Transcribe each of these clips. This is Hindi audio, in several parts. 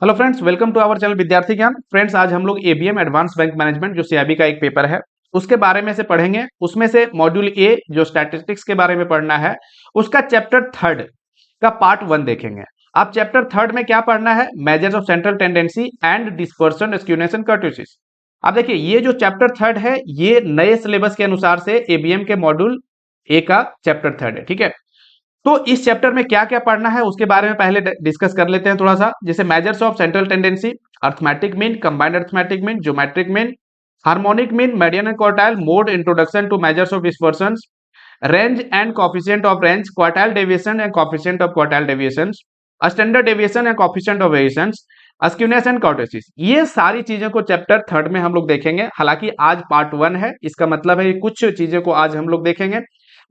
Hello friends, welcome to our channel Vidyarthi Gyan. Friends, आज हम लोग एबीएम एडवांस बैंक मैनेजमेंट जो सीआईबी का एक पेपर है उसके बारे में से पढ़ेंगे। उसमें से मॉड्यूल ए जो स्टैटिस्टिक्स के बारे में पढ़ना है, उसका चैप्टर थर्ड का पार्ट 1 देखेंगे। आप चैप्टर थर्ड में क्या पढ़ना है? Measures of central tendency and dispersion skewness and kurtosis. आप देखिए, ये जो चैप्टर थर्ड है ये नए सिलेबस के अनुसार से एबीएम के मॉड्यूल ए का चैप्टर थर्ड है। ठीक है, तो इस चैप्टर में क्या क्या पढ़ना है उसके बारे में पहले डिस्कस कर लेते हैं थोड़ा सा। जैसे measures of central tendency, arithmetic mean, combined arithmetic mean, geometric mean, harmonic mean, median and quartile, mode, introduction to measures of dispersion, range and coefficient of range, quartile deviation and coefficient of quartile deviation, standard deviation and coefficient of variations, skewness and kurtosis. ये सारी चीजों को चैप्टर थर्ड में हम लोग देखेंगे। हालांकि आज पार्ट 1 है, इसका मतलब है कुछ चीजें को आज हम लोग देखेंगे,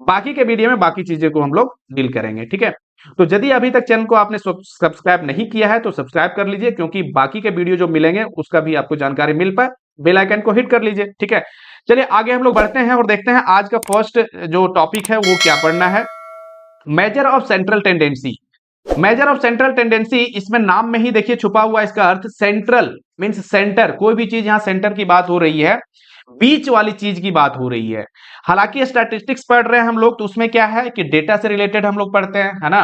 बाकी के वीडियो में बाकी चीजें को हम लोग डील करेंगे। ठीक है, तो यदि अभी तक चैनल को आपने सब्सक्राइब नहीं किया है तो सब्सक्राइब कर लीजिए, क्योंकि बाकी के वीडियो जो मिलेंगे उसका भी आपको जानकारी मिल पाए। बेल आइकन को हिट कर लीजिए। ठीक है, चलिए आगे हम लोग बढ़ते हैं और देखते हैं आज का फर्स्ट जो टॉपिक है वो क्या पढ़ना है। Measure of central tendency. Major of central tendency, इसमें नाम में ही देखिए छुपा हुआ इसका अर्थ सेंट्रल मींस सेंटर। कोई भी चीज, यहां सेंटर की बात हो रही है, बीच वाली चीज की बात हो रही है। हालांकि स्टैटिस्टिक्स पढ़ रहे हैं हम लोग तो उसमें क्या है कि डेटा से रिलेटेड हम लोग पढ़ते हैं, है ना।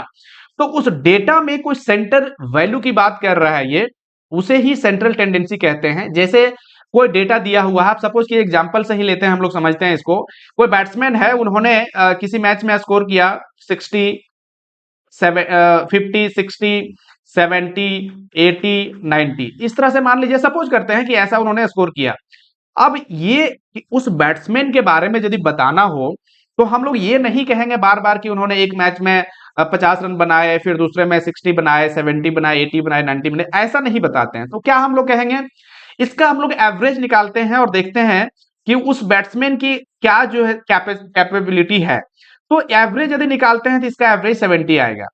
तो उस डेटा में कोई सेंटर वैल्यू की बात कर रहा है, ये उसे ही सेंट्रल टेंडेंसी कहते हैं। जैसे कोई डेटा दिया हुआ है, आप सपोज कि एग्जांपल से ही लेते हैं, हम लोग समझते हैं इसको। कोई बैट्समैन है, उन्होंने किसी मैच में स्कोर किया 60, 50, 60, 70, 80, 90, इस तरह से मान लीजिए, सपोज करते हैं कि ऐसा उन्होंने स्कोर किया। अब ये उस बैट्समैन के बारे में यदि बताना हो तो हम लोग ये नहीं कहेंगे बार बार कि उन्होंने एक मैच में 50 रन बनाए, फिर दूसरे में 60 बनाए, 70 बनाए, 80 बनाए, 90 बनाए, ऐसा नहीं बताते हैं। तो क्या हम लोग कहेंगे, इसका हम लोग एवरेज निकालते हैं और देखते हैं कि उस बैट्समैन की क्या जो है कैपेबिलिटी है। तो एवरेज यदि निकालते हैं तो इसका एवरेज 70 आएगा।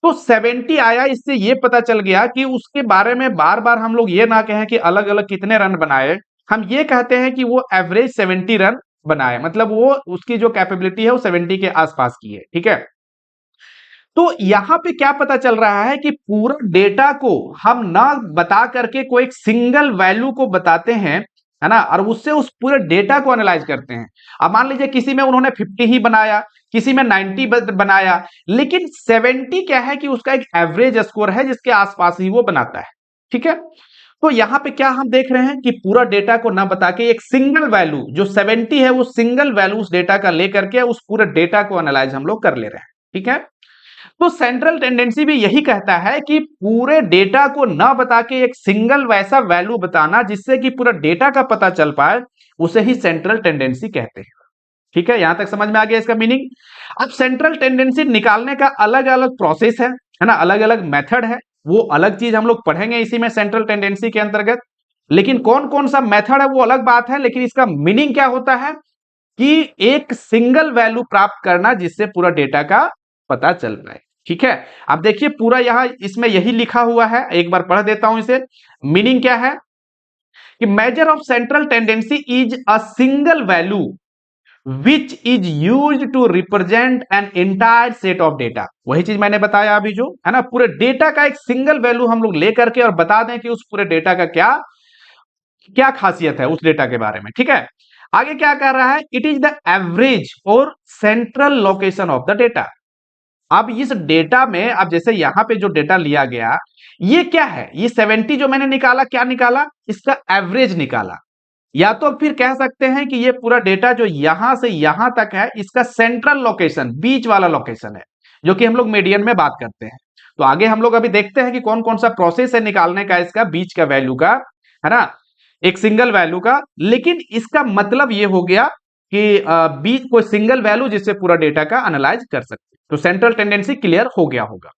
तो 70 आया, इससे ये पता चल गया कि उसके बारे में बार बार हम लोग ये ना कहें कि अलग अलग कितने रन बनाए, हम ये कहते हैं कि वो एवरेज 70 रन बनाए, मतलब वो उसकी जो कैपेबिलिटी है वो 70 के आसपास की है। ठीक है, तो यहां पे क्या पता चल रहा है कि पूरा डेटा को हम ना बता करके कोई एक सिंगल वैल्यू को बताते हैं, है ना, और उससे उस पूरे डेटा को एनालाइज करते हैं। अब मान लीजिए किसी में उन्होंने 50 ही बनाया, किसी में 90 बनाया, लेकिन 70 क्या है कि उसका एक एवरेज स्कोर है जिसके आसपास ही वो बनाता है। ठीक है, तो यहां पे क्या हम देख रहे हैं कि पूरा डेटा को ना बता के एक सिंगल वैल्यू जो 70 है, वो सिंगल वैल्यू उस डेटा का लेकर के उस पूरे डेटा को एनालाइज हम लोग कर ले रहे हैं। ठीक है, तो सेंट्रल टेंडेंसी भी यही कहता है कि पूरे डेटा को ना बता के एक सिंगल वैसा वैल्यू बताना जिससे कि पूरा डेटा का पता चल पाए, उसे ही सेंट्रल टेंडेंसी कहते हैं। ठीक है, यहां तक समझ में आ गया इसका मीनिंग। अब सेंट्रल टेंडेंसी निकालने का अलग अलग प्रोसेस है ना, अलग अलग मेथड है, वो अलग चीज हम लोग पढ़ेंगे इसी में सेंट्रल टेंडेंसी के अंतर्गत। लेकिन कौन कौन सा मेथड है वो अलग बात है, लेकिन इसका मीनिंग क्या होता है कि एक सिंगल वैल्यू प्राप्त करना जिससे पूरा डेटा का पता चल पाए। ठीक है, अब देखिए पूरा यहां इसमें यही लिखा हुआ है, एक बार पढ़ देता हूं इसे। मीनिंग क्या है कि measure of central tendency is a single value which is use to represent an entire set of data. वही चीज मैंने बताया अभी, जो है ना, पूरे डेटा का एक सिंगल वैल्यू हम लोग लेकर के और बता दें कि उस पूरे डेटा का क्या क्या खासियत है उस डेटा के बारे में। ठीक है, आगे क्या कर रहा है, इट इज द एवरेज और central location of the data. अब इस डेटा में, अब जैसे यहां पे जो डेटा लिया गया, ये क्या है, ये 70 जो मैंने निकाला, क्या निकाला, इसका एवरेज निकाला। या तो फिर कह सकते हैं कि ये पूरा डेटा जो यहां से यहां तक है, इसका सेंट्रल लोकेशन, बीच वाला लोकेशन है, जो कि हम लोग मीडियन में बात करते हैं। तो आगे हम लोग अभी देखते हैं कि कौन कौन सा प्रोसेस है निकालने का इसका बीच का वैल्यू का, है ना, एक सिंगल वैल्यू का। लेकिन इसका मतलब ये हो गया कि बीच कोई सिंगल वैल्यू जिससे पूरा डेटा का एनालाइज कर सकते। तो सेंट्रल टेंडेंसी क्लियर हो गया होगा।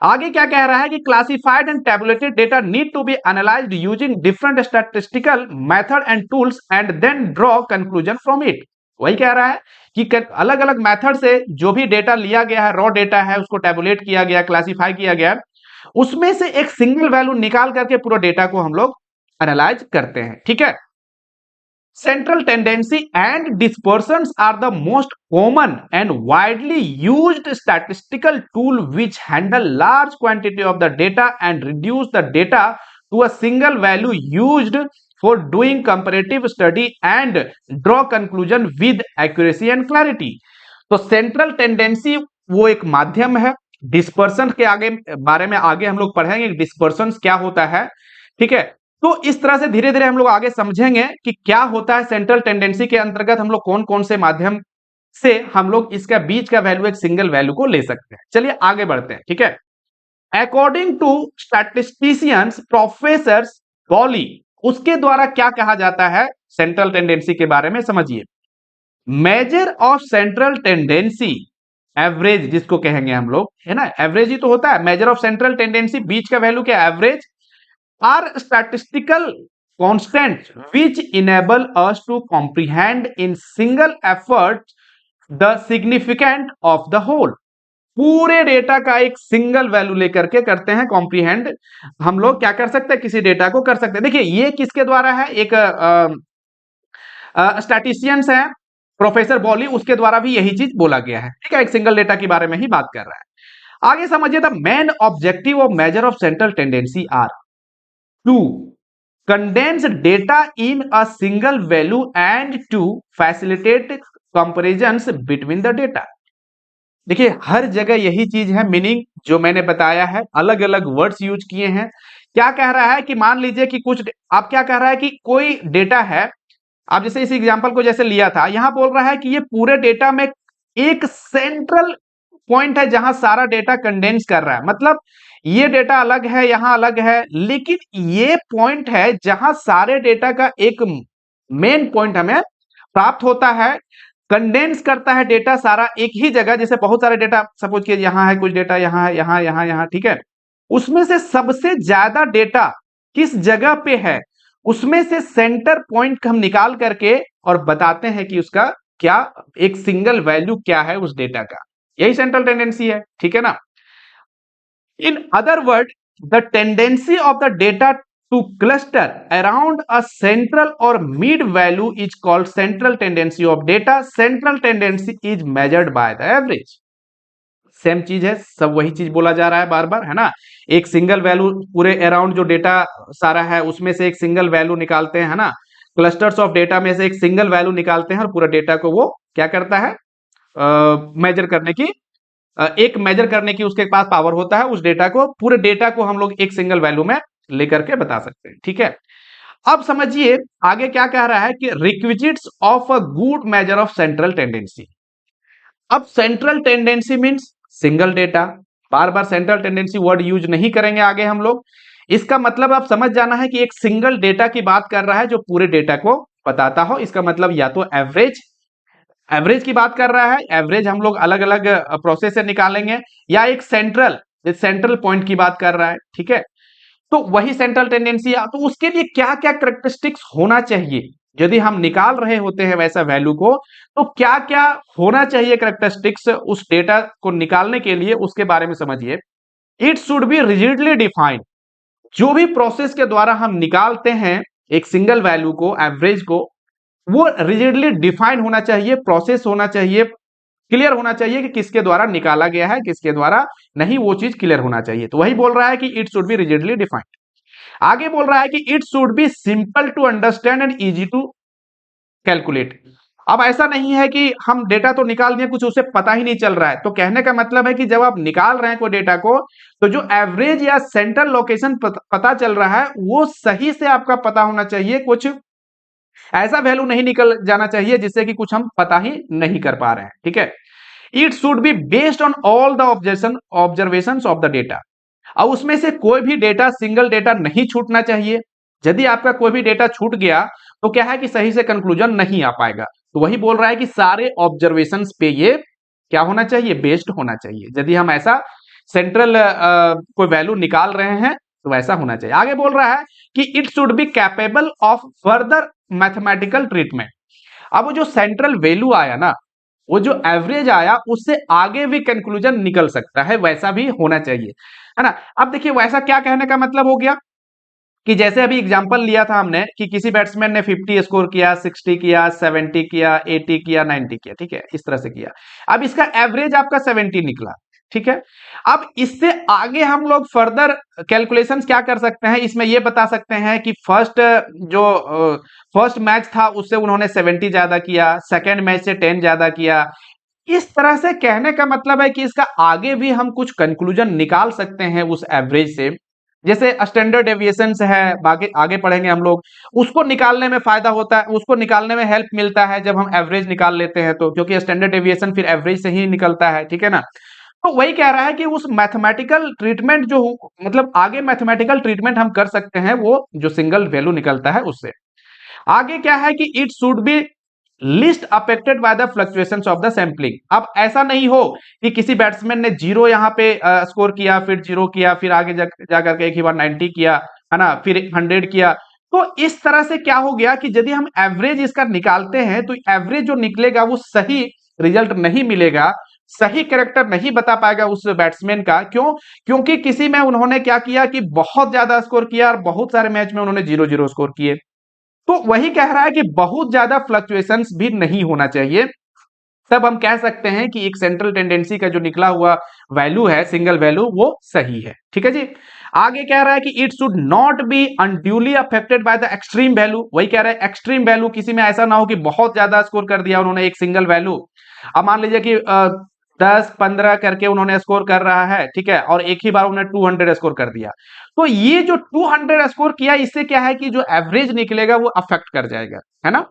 आगे क्या कह रहा है कि classified and tabulated data need to be analysed using different statistical method and tools and then draw conclusion from it. वही कह रहा है कि अलग अलग मेथड से जो भी डेटा लिया गया है, रॉ डेटा है, उसको टेबुलेट किया गया, क्लासिफाई किया गया, उसमें से एक सिंगल वैल्यू निकाल करके पूरा डेटा को हम लोग एनालाइज करते हैं। ठीक है, Central tendency and dispersions are the most common and widely used statistical tool which handle large quantity of the data and reduce the data to a single value used for doing comparative study and draw conclusion with accuracy and clarity. तो सेंट्रल टेंडेंसी वो एक माध्यम है। डिस्पर्सन के आगे बारे में आगे हम लोग पढ़ेंगे डिस्पर्सन क्या होता है, ठीक है। तो इस तरह से धीरे धीरे हम लोग आगे समझेंगे कि क्या होता है सेंट्रल टेंडेंसी के अंतर्गत हम लोग कौन कौन से माध्यम से हम लोग इसका बीच का वैल्यू एक सिंगल वैल्यू को ले सकते हैं। चलिए आगे बढ़ते हैं, ठीक है। अकॉर्डिंग टू स्टैटिस्टिशियंस प्रोफेसर बॉली, उसके द्वारा क्या कहा जाता है सेंट्रल टेंडेंसी के बारे में समझिए। Major of central tendency, average जिसको कहेंगे हम लोग, है ना, एवरेज ही तो होता है। मेजर ऑफ सेंट्रल टेंडेंसी, बीच का वैल्यू क्या, average, are statistical constant which enable us to comprehend in single effort the significant of the whole. पूरे डेटा का एक सिंगल वैल्यू लेकर के करते हैं कॉम्प्रिहेंड, हम लोग क्या कर सकते हैं, किसी डेटा को कर सकते हैं। देखिए ये किसके द्वारा है, एक स्टैटिस्टिशियंस है प्रोफेसर बॉली, उसके द्वारा भी यही चीज बोला गया है, ठीक है। एक सिंगल डेटा के बारे में ही बात कर रहा है। आगे समझिए, the main objective of measure of central tendency are to condense data in a single value and to facilitate comparisons between the data। देखिए हर जगह यही चीज है, मीनिंग जो मैंने बताया है, अलग अलग वर्ड्स यूज किए हैं। क्या कह रहा है कि मान लीजिए कि कुछ, आप क्या कह रहा है कि कोई डेटा है, आप जैसे इस एग्जांपल को जैसे लिया था, यहां बोल रहा है कि ये पूरे डेटा में एक सेंट्रल पॉइंट है जहां सारा डेटा कंडेंस कर रहा है। मतलब ये डेटा अलग है, यहां अलग है, लेकिन ये पॉइंट है जहां सारे डेटा का एक मेन पॉइंट हमें प्राप्त होता है, कंडेंस करता है डेटा सारा एक ही जगह। जैसे बहुत सारे डेटा, सपोज कि यहां है कुछ डेटा, यहां है, यहां यहां यहां, ठीक है। उसमें से सबसे ज्यादा डेटा किस जगह पे है, उसमें से सेंटर पॉइंट हम निकाल करके और बताते हैं कि उसका क्या एक सिंगल वैल्यू क्या है उस डेटा का। यही सेंट्रल टेंडेंसी है, ठीक है ना। In other word, the tendency of the data to cluster around a central or mid value is called central tendency of data. Central tendency is measured by the average. Same चीज है, सब वही चीज बोला जा रहा है बार बार, है ना। एक सिंगल वैल्यू पूरे अराउंड जो डेटा सारा है उसमें से एक सिंगल वैल्यू निकालते हैं, है ना। क्लस्टर्स ऑफ डेटा में से एक सिंगल वैल्यू निकालते हैं और पूरा डेटा को वो क्या करता है, मेजर करने की, एक मेजर करने की उसके पास पावर होता है। उस डेटा को, पूरे डेटा को हम लोग एक सिंगल वैल्यू में लेकर के बता सकते हैं, ठीक है। अब समझिए आगे क्या कह रहा है कि requisites of a good measure of central tendency. अब central tendency means single data, बार बार सेंट्रल टेंडेंसी वर्ड यूज नहीं करेंगे आगे हम लोग। इसका मतलब आप समझ जाना है कि एक सिंगल डेटा की बात कर रहा है जो पूरे डेटा को बताता हो। इसका मतलब या तो एवरेज, एवरेज की बात कर रहा है, एवरेज हम लोग अलग अलग प्रोसेस से निकालेंगे, या एक सेंट्रल, सेंट्रल पॉइंट की बात कर रहा है, ठीक है। तो वही सेंट्रल टेंडेंसी है। तो उसके लिए क्या क्या कैरेक्टरिस्टिक्स होना चाहिए, यदि हम निकाल रहे होते हैं वैसा वैल्यू को, तो क्या क्या होना चाहिए कैरेक्टरिस्टिक्स उस डेटा को निकालने के लिए, उसके बारे में समझिए। It should be rigidly defined. जो भी प्रोसेस के द्वारा हम निकालते हैं एक सिंगल वैल्यू को, एवरेज को, वो रिजिडली डिफाइंड होना चाहिए, प्रोसेस होना चाहिए, क्लियर होना चाहिए कि किसके द्वारा निकाला गया है, किसके द्वारा नहीं, वो चीज क्लियर होना चाहिए। तो वही बोल रहा है कि it should be rigidly defined. आगे बोल रहा है कि it should be simple to understand and easy to calculate. अब ऐसा नहीं है कि हम डेटा तो निकाल दिए, कुछ उसे पता ही नहीं चल रहा है। तो कहने का मतलब है कि जब आप निकाल रहे हैं कोई डेटा को, तो जो एवरेज या सेंट्रल लोकेशन पता चल रहा है वो सही से आपका पता होना चाहिए। कुछ ऐसा वैल्यू नहीं निकल जाना चाहिए जिससे कि कुछ हम पता ही नहीं कर पा रहे हैं, ठीक है। It should be based on all the observation of the data. अब उसमें से कोई भी डेटा, सिंगल डेटा नहीं छूटना चाहिए। यदि आपका कोई भी डेटा छूट गया तो क्या है कि सही से कंक्लूजन नहीं आ पाएगा। तो वही बोल रहा है कि सारे ऑब्जर्वेशंस पे ये क्या होना चाहिए, बेस्ड होना चाहिए। यदि हम ऐसा सेंट्रल कोई वैल्यू निकाल रहे हैं तो ऐसा होना चाहिए। आगे बोल रहा है कि it should be capable of further mathematical treatment. अब वो जो सेंट्रल वैल्यू आया ना, वो जो एवरेज आया, उससे आगे भी कंक्लूजन निकल सकता है, वैसा भी होना चाहिए, है ना। अब देखिए वैसा क्या कहने का मतलब हो गया कि जैसे अभी एग्जांपल लिया था हमने कि किसी बैट्समैन ने 50 स्कोर किया, 60 किया, 70 किया, 80 किया, 90 किया, ठीक है, इस तरह से किया। अब इसका एवरेज आपका 70 निकला, ठीक है। अब इससे आगे हम लोग फर्दर कैलकुलेशंस क्या कर सकते हैं, इसमें ये बता सकते हैं कि जो फर्स्ट मैच था उससे उन्होंने 70 ज्यादा किया, सेकेंड मैच से 10 ज्यादा किया। इस तरह से कहने का मतलब है कि इसका आगे भी हम कुछ कंक्लूजन निकाल सकते हैं उस एवरेज से। जैसे स्टैंडर्ड डेविएशन है, आगे आगे पढ़ेंगे हम लोग, उसको निकालने में फायदा होता है, उसको निकालने में हेल्प मिलता है जब हम एवरेज निकाल लेते हैं तो, क्योंकि स्टैंडर्ड डेविएशन फिर एवरेज से ही निकलता है, ठीक है ना। तो वही कह रहा है कि उस मैथमेटिकल ट्रीटमेंट जो मतलब आगे मैथमेटिकल ट्रीटमेंट हम कर सकते हैं वो जो सिंगल वैल्यू निकलता है उससे। आगे क्या है कि it should B list affected by the fluctuations of the sampling. अब ऐसा नहीं हो कि किसी बैट्समैन ने 0 यहां पे स्कोर किया, फिर 0 किया, फिर आगे जाकर के एक ही बार 90 किया, है ना, फिर 100 किया। तो इस तरह से क्या हो गया कि यदि हम एवरेज इसका निकालते हैं तो एवरेज जो निकलेगा वो सही रिजल्ट नहीं मिलेगा, सही कैरेक्टर नहीं बता पाएगा उस बैट्समैन का। क्यों? क्योंकि किसी में उन्होंने क्या किया कि बहुत ज्यादा स्कोर किया और बहुत सारे मैच में उन्होंने 0-0 स्कोर किए। तो वही कह रहा है कि बहुत ज्यादा फ्लक्चुएशंस भी नहीं होना चाहिए, तब हम कह सकते हैं कि एक सेंट्रल टेंडेंसी का जो निकला हुआ वैल्यू है, सिंगल वैल्यू, वो सही है, ठीक है जी। आगे कह रहा है कि it should not be unduly affected by the extreme value. वही कह रहा है एक्सट्रीम वैल्यू किसी में ऐसा ना हो कि बहुत ज्यादा स्कोर कर दिया उन्होंने एक सिंगल वैल्यू। अब मान लीजिए कि 10-15 करके उन्होंने स्कोर कर रहा है, ठीक है, और एक ही बार उन्होंने 200 स्कोर कर दिया। तो ये जो 200 स्कोर किया, इससे क्या है कि जो एवरेज निकलेगा वो अफेक्ट कर जाएगा, है ना।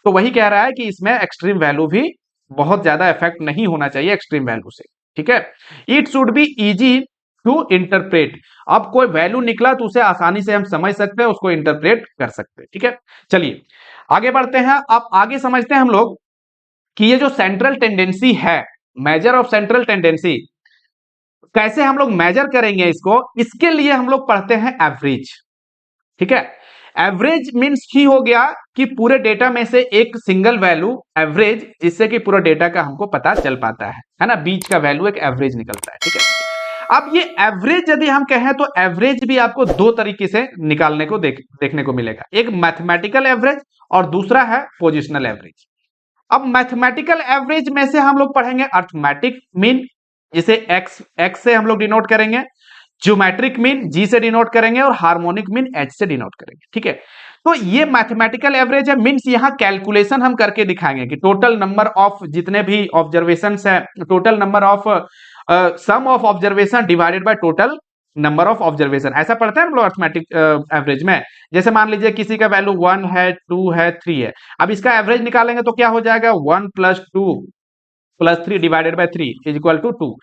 तो वही कह रहा है कि इसमें एक्सट्रीम वैल्यू भी बहुत ज्यादा इफेक्ट नहीं होना चाहिए एक्सट्रीम वैल्यू से, ठीक है। It should be easy to interpret. अब कोई वैल्यू निकला तो उसे आसानी से हम समझ सकते हैं, उसको इंटरप्रेट कर सकते हैं, ठीक है। चलिए आगे बढ़ते हैं। अब आगे समझते हैं हम लोग कि ये जो सेंट्रल टेंडेंसी है, मेजर ऑफ सेंट्रल टेंडेंसी, कैसे हम लोग मेजर करेंगे इसको, इसके लिए हम लोग पढ़ते हैं एवरेज, ठीक है। एवरेज मींस ही हो गया कि पूरे डेटा में से एक सिंगल वैल्यू एवरेज, जिससे कि पूरा डेटा का हमको पता चल पाता है ना, बीच का वैल्यू एक एवरेज निकलता है, ठीक है। अब ये एवरेज यदि हम कहें तो एवरेज भी आपको दो तरीके से निकालने को देखने को मिलेगा, एक मैथमेटिकल एवरेज और दूसरा है पोजिशनल एवरेज। अब मैथमेटिकल एवरेज में से हम लोग पढ़ेंगे अर्थमेटिक मीन, जिसे एक्स से हम लोग डिनोट करेंगे, ज्योमेट्रिक मीन जी से डिनोट करेंगे और हार्मोनिक मीन एच से डिनोट करेंगे, ठीक है। तो ये मैथमेटिकल एवरेज है, मीन्स यहां कैलकुलेशन हम करके दिखाएंगे कि टोटल नंबर ऑफ जितने भी ऑब्जर्वेशंस है, total number of sum of observation divided by total number of observation, ऐसा पढ़ते हैं हम लोग अर्थमेटिक एवरेज में। जैसे मान लीजिए किसी का वैल्यू 1 है, 2 है, 3 है, अब इसका एवरेज निकालेंगे तो क्या हो जाएगा, 1 + 2 + 3 डिवाइडेड बाय 3 = 2।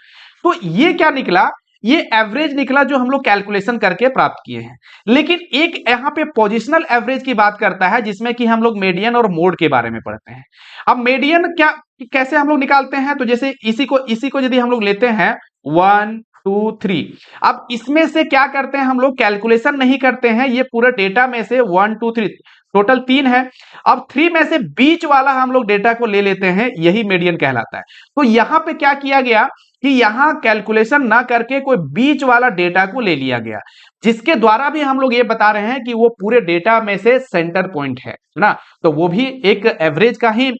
तो ये क्या निकला, ये एवरेज निकला जो हम लोग कैलकुलेशन करके प्राप्त किए हैं। लेकिन एक यहाँ पे पोजिशनल एवरेज की बात करता है, जिसमें कि हम लोग मीडियन और मोड के बारे में पढ़ते हैं। अब मीडियन क्या, कैसे हम लोग निकालते हैं, तो जैसे इसी को यदि हम लोग लेते हैं 1 2 3, अब इसमें से क्या करते हैं हम लोग, कैलकुलेशन नहीं करते हैं, ये पूरा डेटा में से 1 2 3 टोटल 3 है, अब 3 में से बीच वाला हम लोग डेटा को ले लेते हैं, यही मीडियन कहलाता है। तो यहां पे क्या किया गया कि यहां कैलकुलेशन ना करके कोई बीच वाला डेटा को ले लिया गया, जिसके द्वारा भी हम लोग ये बता रहे हैं कि वो पूरे डेटा में से सेंटर पॉइंट है ना। तो वो भी एक एवरेज का ही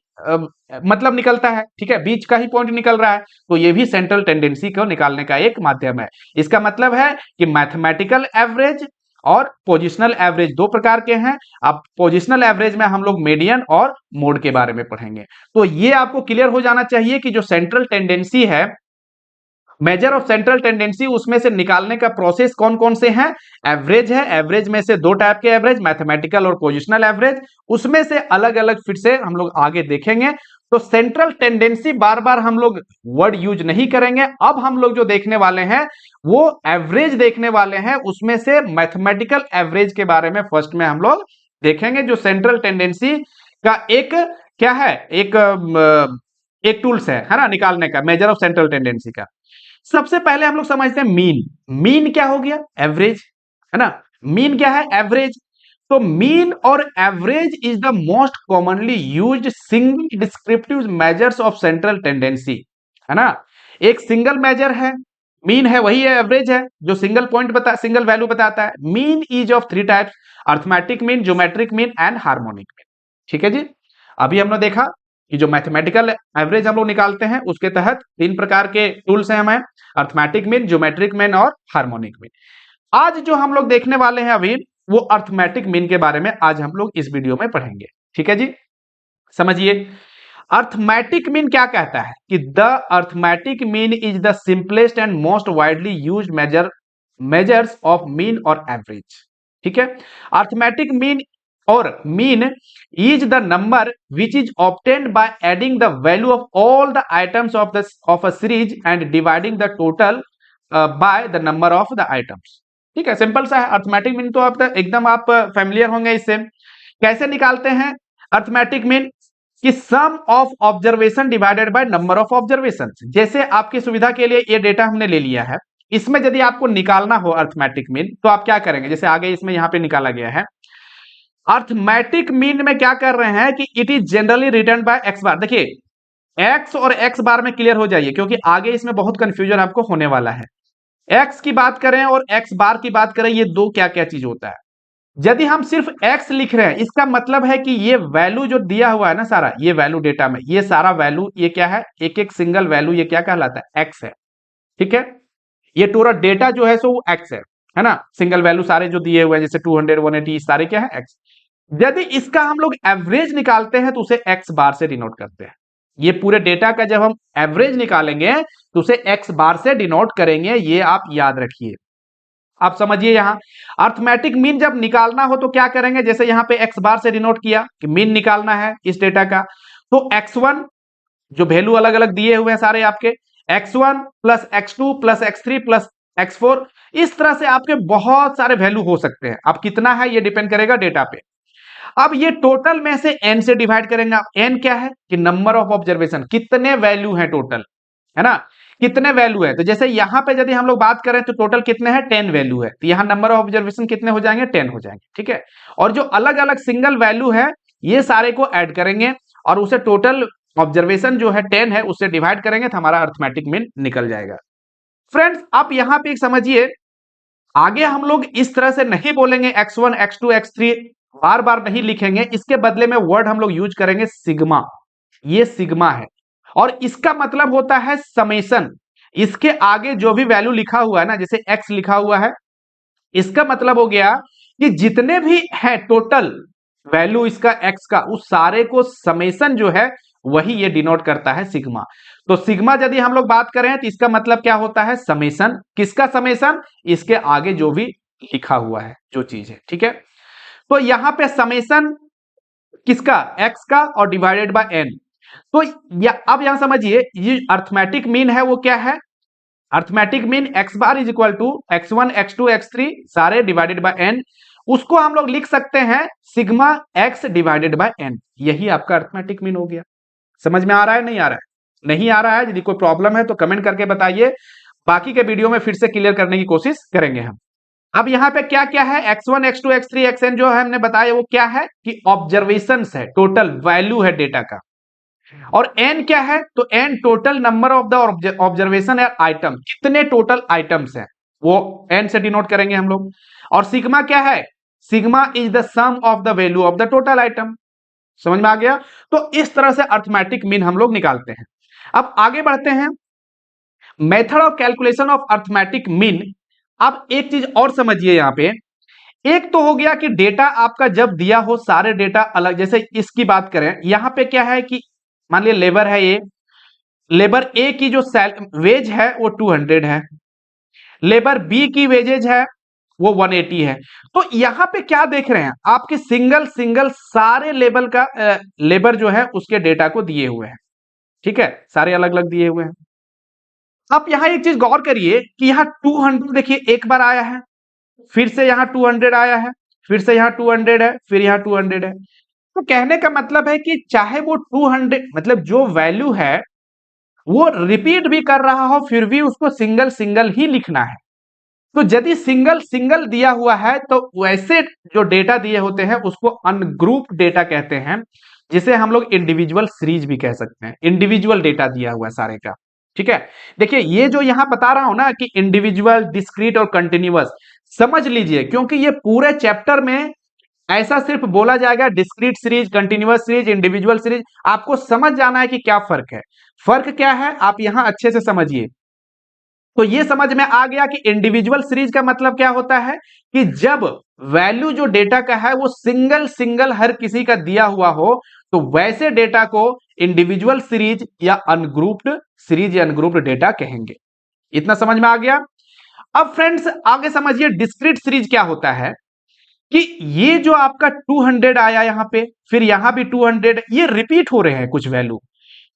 मतलब निकलता है, ठीक है, बीच का ही पॉइंट निकल रहा है, तो ये भी सेंट्रल टेंडेंसी को निकालने का एक माध्यम है। इसका मतलब है कि मैथमेटिकल एवरेज और पोजिशनल एवरेज दो प्रकार के हैं। अब पोजिशनल एवरेज में हम लोग मीडियन और मोड के बारे में पढ़ेंगे। तो ये आपको क्लियर हो जाना चाहिए कि जो सेंट्रल टेंडेंसी है, मेजर ऑफ सेंट्रल टेंडेंसी, उसमें से निकालने का प्रोसेस कौन कौन से हैं, एवरेज है, एवरेज में से दो टाइप के एवरेज, मैथमेटिकल और पोजिशनल एवरेज, उसमें से अलग अलग फिर से हम लोग आगे देखेंगे। तो सेंट्रल टेंडेंसी बार बार हम लोग वर्ड यूज नहीं करेंगे, अब हम लोग जो देखने वाले हैं वो एवरेज देखने वाले हैं, उसमें से मैथमेटिकल एवरेज के बारे में फर्स्ट में हम लोग देखेंगे, जो सेंट्रल टेंडेंसी का एक क्या है, एक टूल्स है ना, निकालने का, मेजर ऑफ सेंट्रल टेंडेंसी का। सबसे पहले हम लोग समझते हैं मीन। मीन क्या हो गया, एवरेज, है ना। मीन क्या है, एवरेज। तो मीन और average is the most commonly used single descriptive measures of central tendency, है ना। एक सिंगल मेजर है मीन है वही है, एवरेज है, जो सिंगल वैल्यू बताता है। Mean is of 3 types, arithmetic mean, geometric mean and harmonic mean. ठीक है जी। अभी हमने देखा कि जो मैथमेटिकल एवरेज हम लोग निकालते हैं उसके तहत 3 प्रकार के टूल्स हैं हमें, अर्थमेटिक मीन, ज्योमेट्रिक मीन और हार्मोनिक मीन। आज जो हम लोग देखने वाले हैं अभी, वो अर्थमेटिक मीन के बारे में आज हम लोग इस वीडियो में पढ़ेंगे। ठीक है जी। समझिए, अर्थमेटिक मीन क्या कहता है कि the arithmetic mean is the simplest and most widely used measures of mean और एवरेज। ठीक है। अर्थमेटिक मीन और mean is the number which is obtained by adding the value of all the items of a series and dividing the total by the number of the items. ठीक है, सिंपल सा है। अर्थमेटिक मीन तो आप एकदम आप फेमिलियर होंगे इससे। कैसे निकालते हैं अर्थमेटिक मीन? कि sum of observation divided by number of observation. जैसे आपकी सुविधा के लिए ये डेटा हमने ले लिया है, इसमें यदि आपको निकालना हो अर्थमेटिक मीन तो आप क्या करेंगे? जैसे आगे इसमें यहां पे निकाला गया है, अर्थमेटिक मीन में क्या कर रहे हैं कि it is generally written by X bar. देखिए एक्स और एक्स बार में क्लियर हो जाइए, क्योंकि आगे इसमें बहुत कंफ्यूजन आपको होने वाला है। एक्स की बात करें और एक्स बार की बात करें, ये दो क्या क्या चीज होता है। यदि हम सिर्फ x लिख रहे हैं, इसका मतलब है कि ये वैल्यू जो दिया हुआ है ना सारा, ये वैल्यू डेटा में, ये सारा वैल्यू ये क्या है? एक एक सिंगल वैल्यू ये क्या कहलाता है? x है। ठीक है, ये टोटल डेटा जो है सो वो x है ना। सिंगल वैल्यू सारे जो दिए हुए हैं जैसे 200 180 सारे क्या है? x। यदि इसका हम लोग एवरेज निकालते हैं तो उसे x बार से डिनोट करते हैं। ये पूरे डेटा का जब हम एवरेज निकालेंगे तो उसे x बार से डिनोट करेंगे, ये आप याद रखिए। आप समझिए, यहां अर्थमेटिक मीन जब निकालना हो तो क्या करेंगे? जैसे यहां पे x बार से डिनोट किया कि मीन निकालना है इस डेटा का, तो x1 जो वैल्यू अलग अलग दिए हुए हैं सारे आपके, x1 plus x2 plus x3 plus x4, इस तरह से आपके बहुत सारे वैल्यू हो सकते हैं। अब कितना है ये डिपेंड करेगा डेटा पे। अब ये टोटल में से n से डिवाइड करेंगे। n क्या है? कि नंबर ऑफ ऑब्जर्वेशन, कितने वैल्यू हैं टोटल, है ना, कितने वैल्यू है। तो जैसे यहां पे यदि हम लोग बात करें तो टोटल कितने हैं? 10 वैल्यू है, तो यहां नंबर ऑफ ऑब्जर्वेशन कितने हो जाएंगे? 10 हो जाएंगे। ठीक है, और जो अलग अलग सिंगल वैल्यू है ये सारे को ऐड करेंगे और उसे टोटल ऑब्जर्वेशन जो है 10 है उससे डिवाइड करेंगे तो हमारा अर्थमेटिक मीन निकल जाएगा। फ्रेंड्स आप यहां पे एक समझिए, आगे हम लोग इस तरह से नहीं बोलेंगे x1 x2 x3, बार बार नहीं लिखेंगे, इसके बदले में वर्ड हम लोग यूज करेंगे सिग्मा। ये सिग्मा है और इसका मतलब होता है समेशन। इसके आगे जो भी वैल्यू लिखा हुआ है ना, जैसे x लिखा हुआ है, इसका मतलब हो गया कि जितने भी है टोटल वैल्यू इसका x का, उस सारे को समेशन जो है वही ये डिनोट करता है सिग्मा। तो सिग्मा यदि हम लोग बात करें तो इसका मतलब क्या होता है? समेशन। किसका समेशन? इसके आगे जो भी लिखा हुआ है जो चीज है। ठीक है, तो यहां पे समेशन किसका? x का और डिवाइडेड बाय n। तो अब यहां समझिए, ये अर्थमेटिक मीन है वो क्या है? Arithmetic mean x bar is equal to x1 x2 x3 सारे डिवाइडेड बाय n। उसको हम लोग लिख सकते हैं sigma x divided by n। यही आपका अर्थमेटिक मीन हो गया। समझ में आ रहा है? नहीं आ रहा है? नहीं आ रहा है, यदि कोई प्रॉब्लम है तो कमेंट करके बताइए, बाकी के वीडियो में फिर से क्लियर करने की कोशिश करेंगे हम। अब यहाँ पे क्या क्या है? x1 x2 x3 xn जो है हमने बताया वो क्या है कि ऑब्जर्वेशंस है, टोटल वैल्यू है डेटा का। और n क्या है? तो n total number of the observation है आइटम, कितने टोटल आइटम्स हैं वो n से डिनोट करेंगे हम लोग। और सिग्मा क्या है? Sigma is the sum of the value of the total item. समझ में आ गया? तो इस तरह से अर्थमेटिक मीन हम लोग निकालते हैं। अब आगे बढ़ते हैं, method of calculation of arithmetic mean. अब एक चीज और समझिए, यहां पे एक तो हो गया कि डेटा आपका जब दिया हो सारे डेटा अलग, जैसे इसकी बात करें, यहां पे क्या है कि मान लिया लेबर है, ये लेबर ए की जो वेज है वो 200 है, लेबर बी की वेजेज है वो 180 है। तो यहां पे क्या देख रहे हैं? आपके सिंगल सिंगल सारे लेवल का लेबर जो है उसके डेटा को दिए हुए हैं। ठीक है, सारे अलग अलग दिए हुए हैं। आप यहां एक चीज गौर करिए कि यहां 200 देखिए एक बार आया है, फिर से यहां 200 आया है, फिर से यहां 200 है, फिर यहां 200 है। तो कहने का मतलब है कि चाहे वो 200 मतलब जो वैल्यू है वो रिपीट भी कर रहा हो फिर भी उसको सिंगल सिंगल ही लिखना है। तो यदि सिंगल सिंगल दिया हुआ है तो वैसे जो डेटा दिए होते हैं उसको अनग्रुप डेटा कहते हैं, जिसे हम लोग इंडिविजुअल सीरीज भी कह सकते हैं। इंडिविजुअल डेटा दिया हुआ है सारे का। ठीक है। देखिए ये जो यहां बता रहा हूं ना कि इंडिविजुअल, डिस्क्रीट और कंटिन्यूअस, समझ लीजिए, क्योंकि ये पूरे चैप्टर में ऐसा सिर्फ बोला जाएगा discrete series, continuous series, individual series, आपको समझ जाना है कि क्या फर्क है। फर्क क्या है आप यहां अच्छे से समझिए। तो ये समझ में आ गया कि इंडिविजुअल सीरीज का मतलब क्या होता है कि जब वैल्यू जो डेटा का है वो सिंगल सिंगल हर किसी का दिया हुआ हो, तो वैसे डेटा को इंडिविजुअल सीरीज या अनग्रुप्ड सीरीज या अनग्रुप्ड डेटा कहेंगे। इतना समझ में आ गया। अब फ्रेंड्स आगे समझिए डिस्क्रीट सीरीज क्या होता है कि ये जो आपका 200 आया यहां पे, फिर यहां भी 200, ये रिपीट हो रहे हैं कुछ वैल्यू।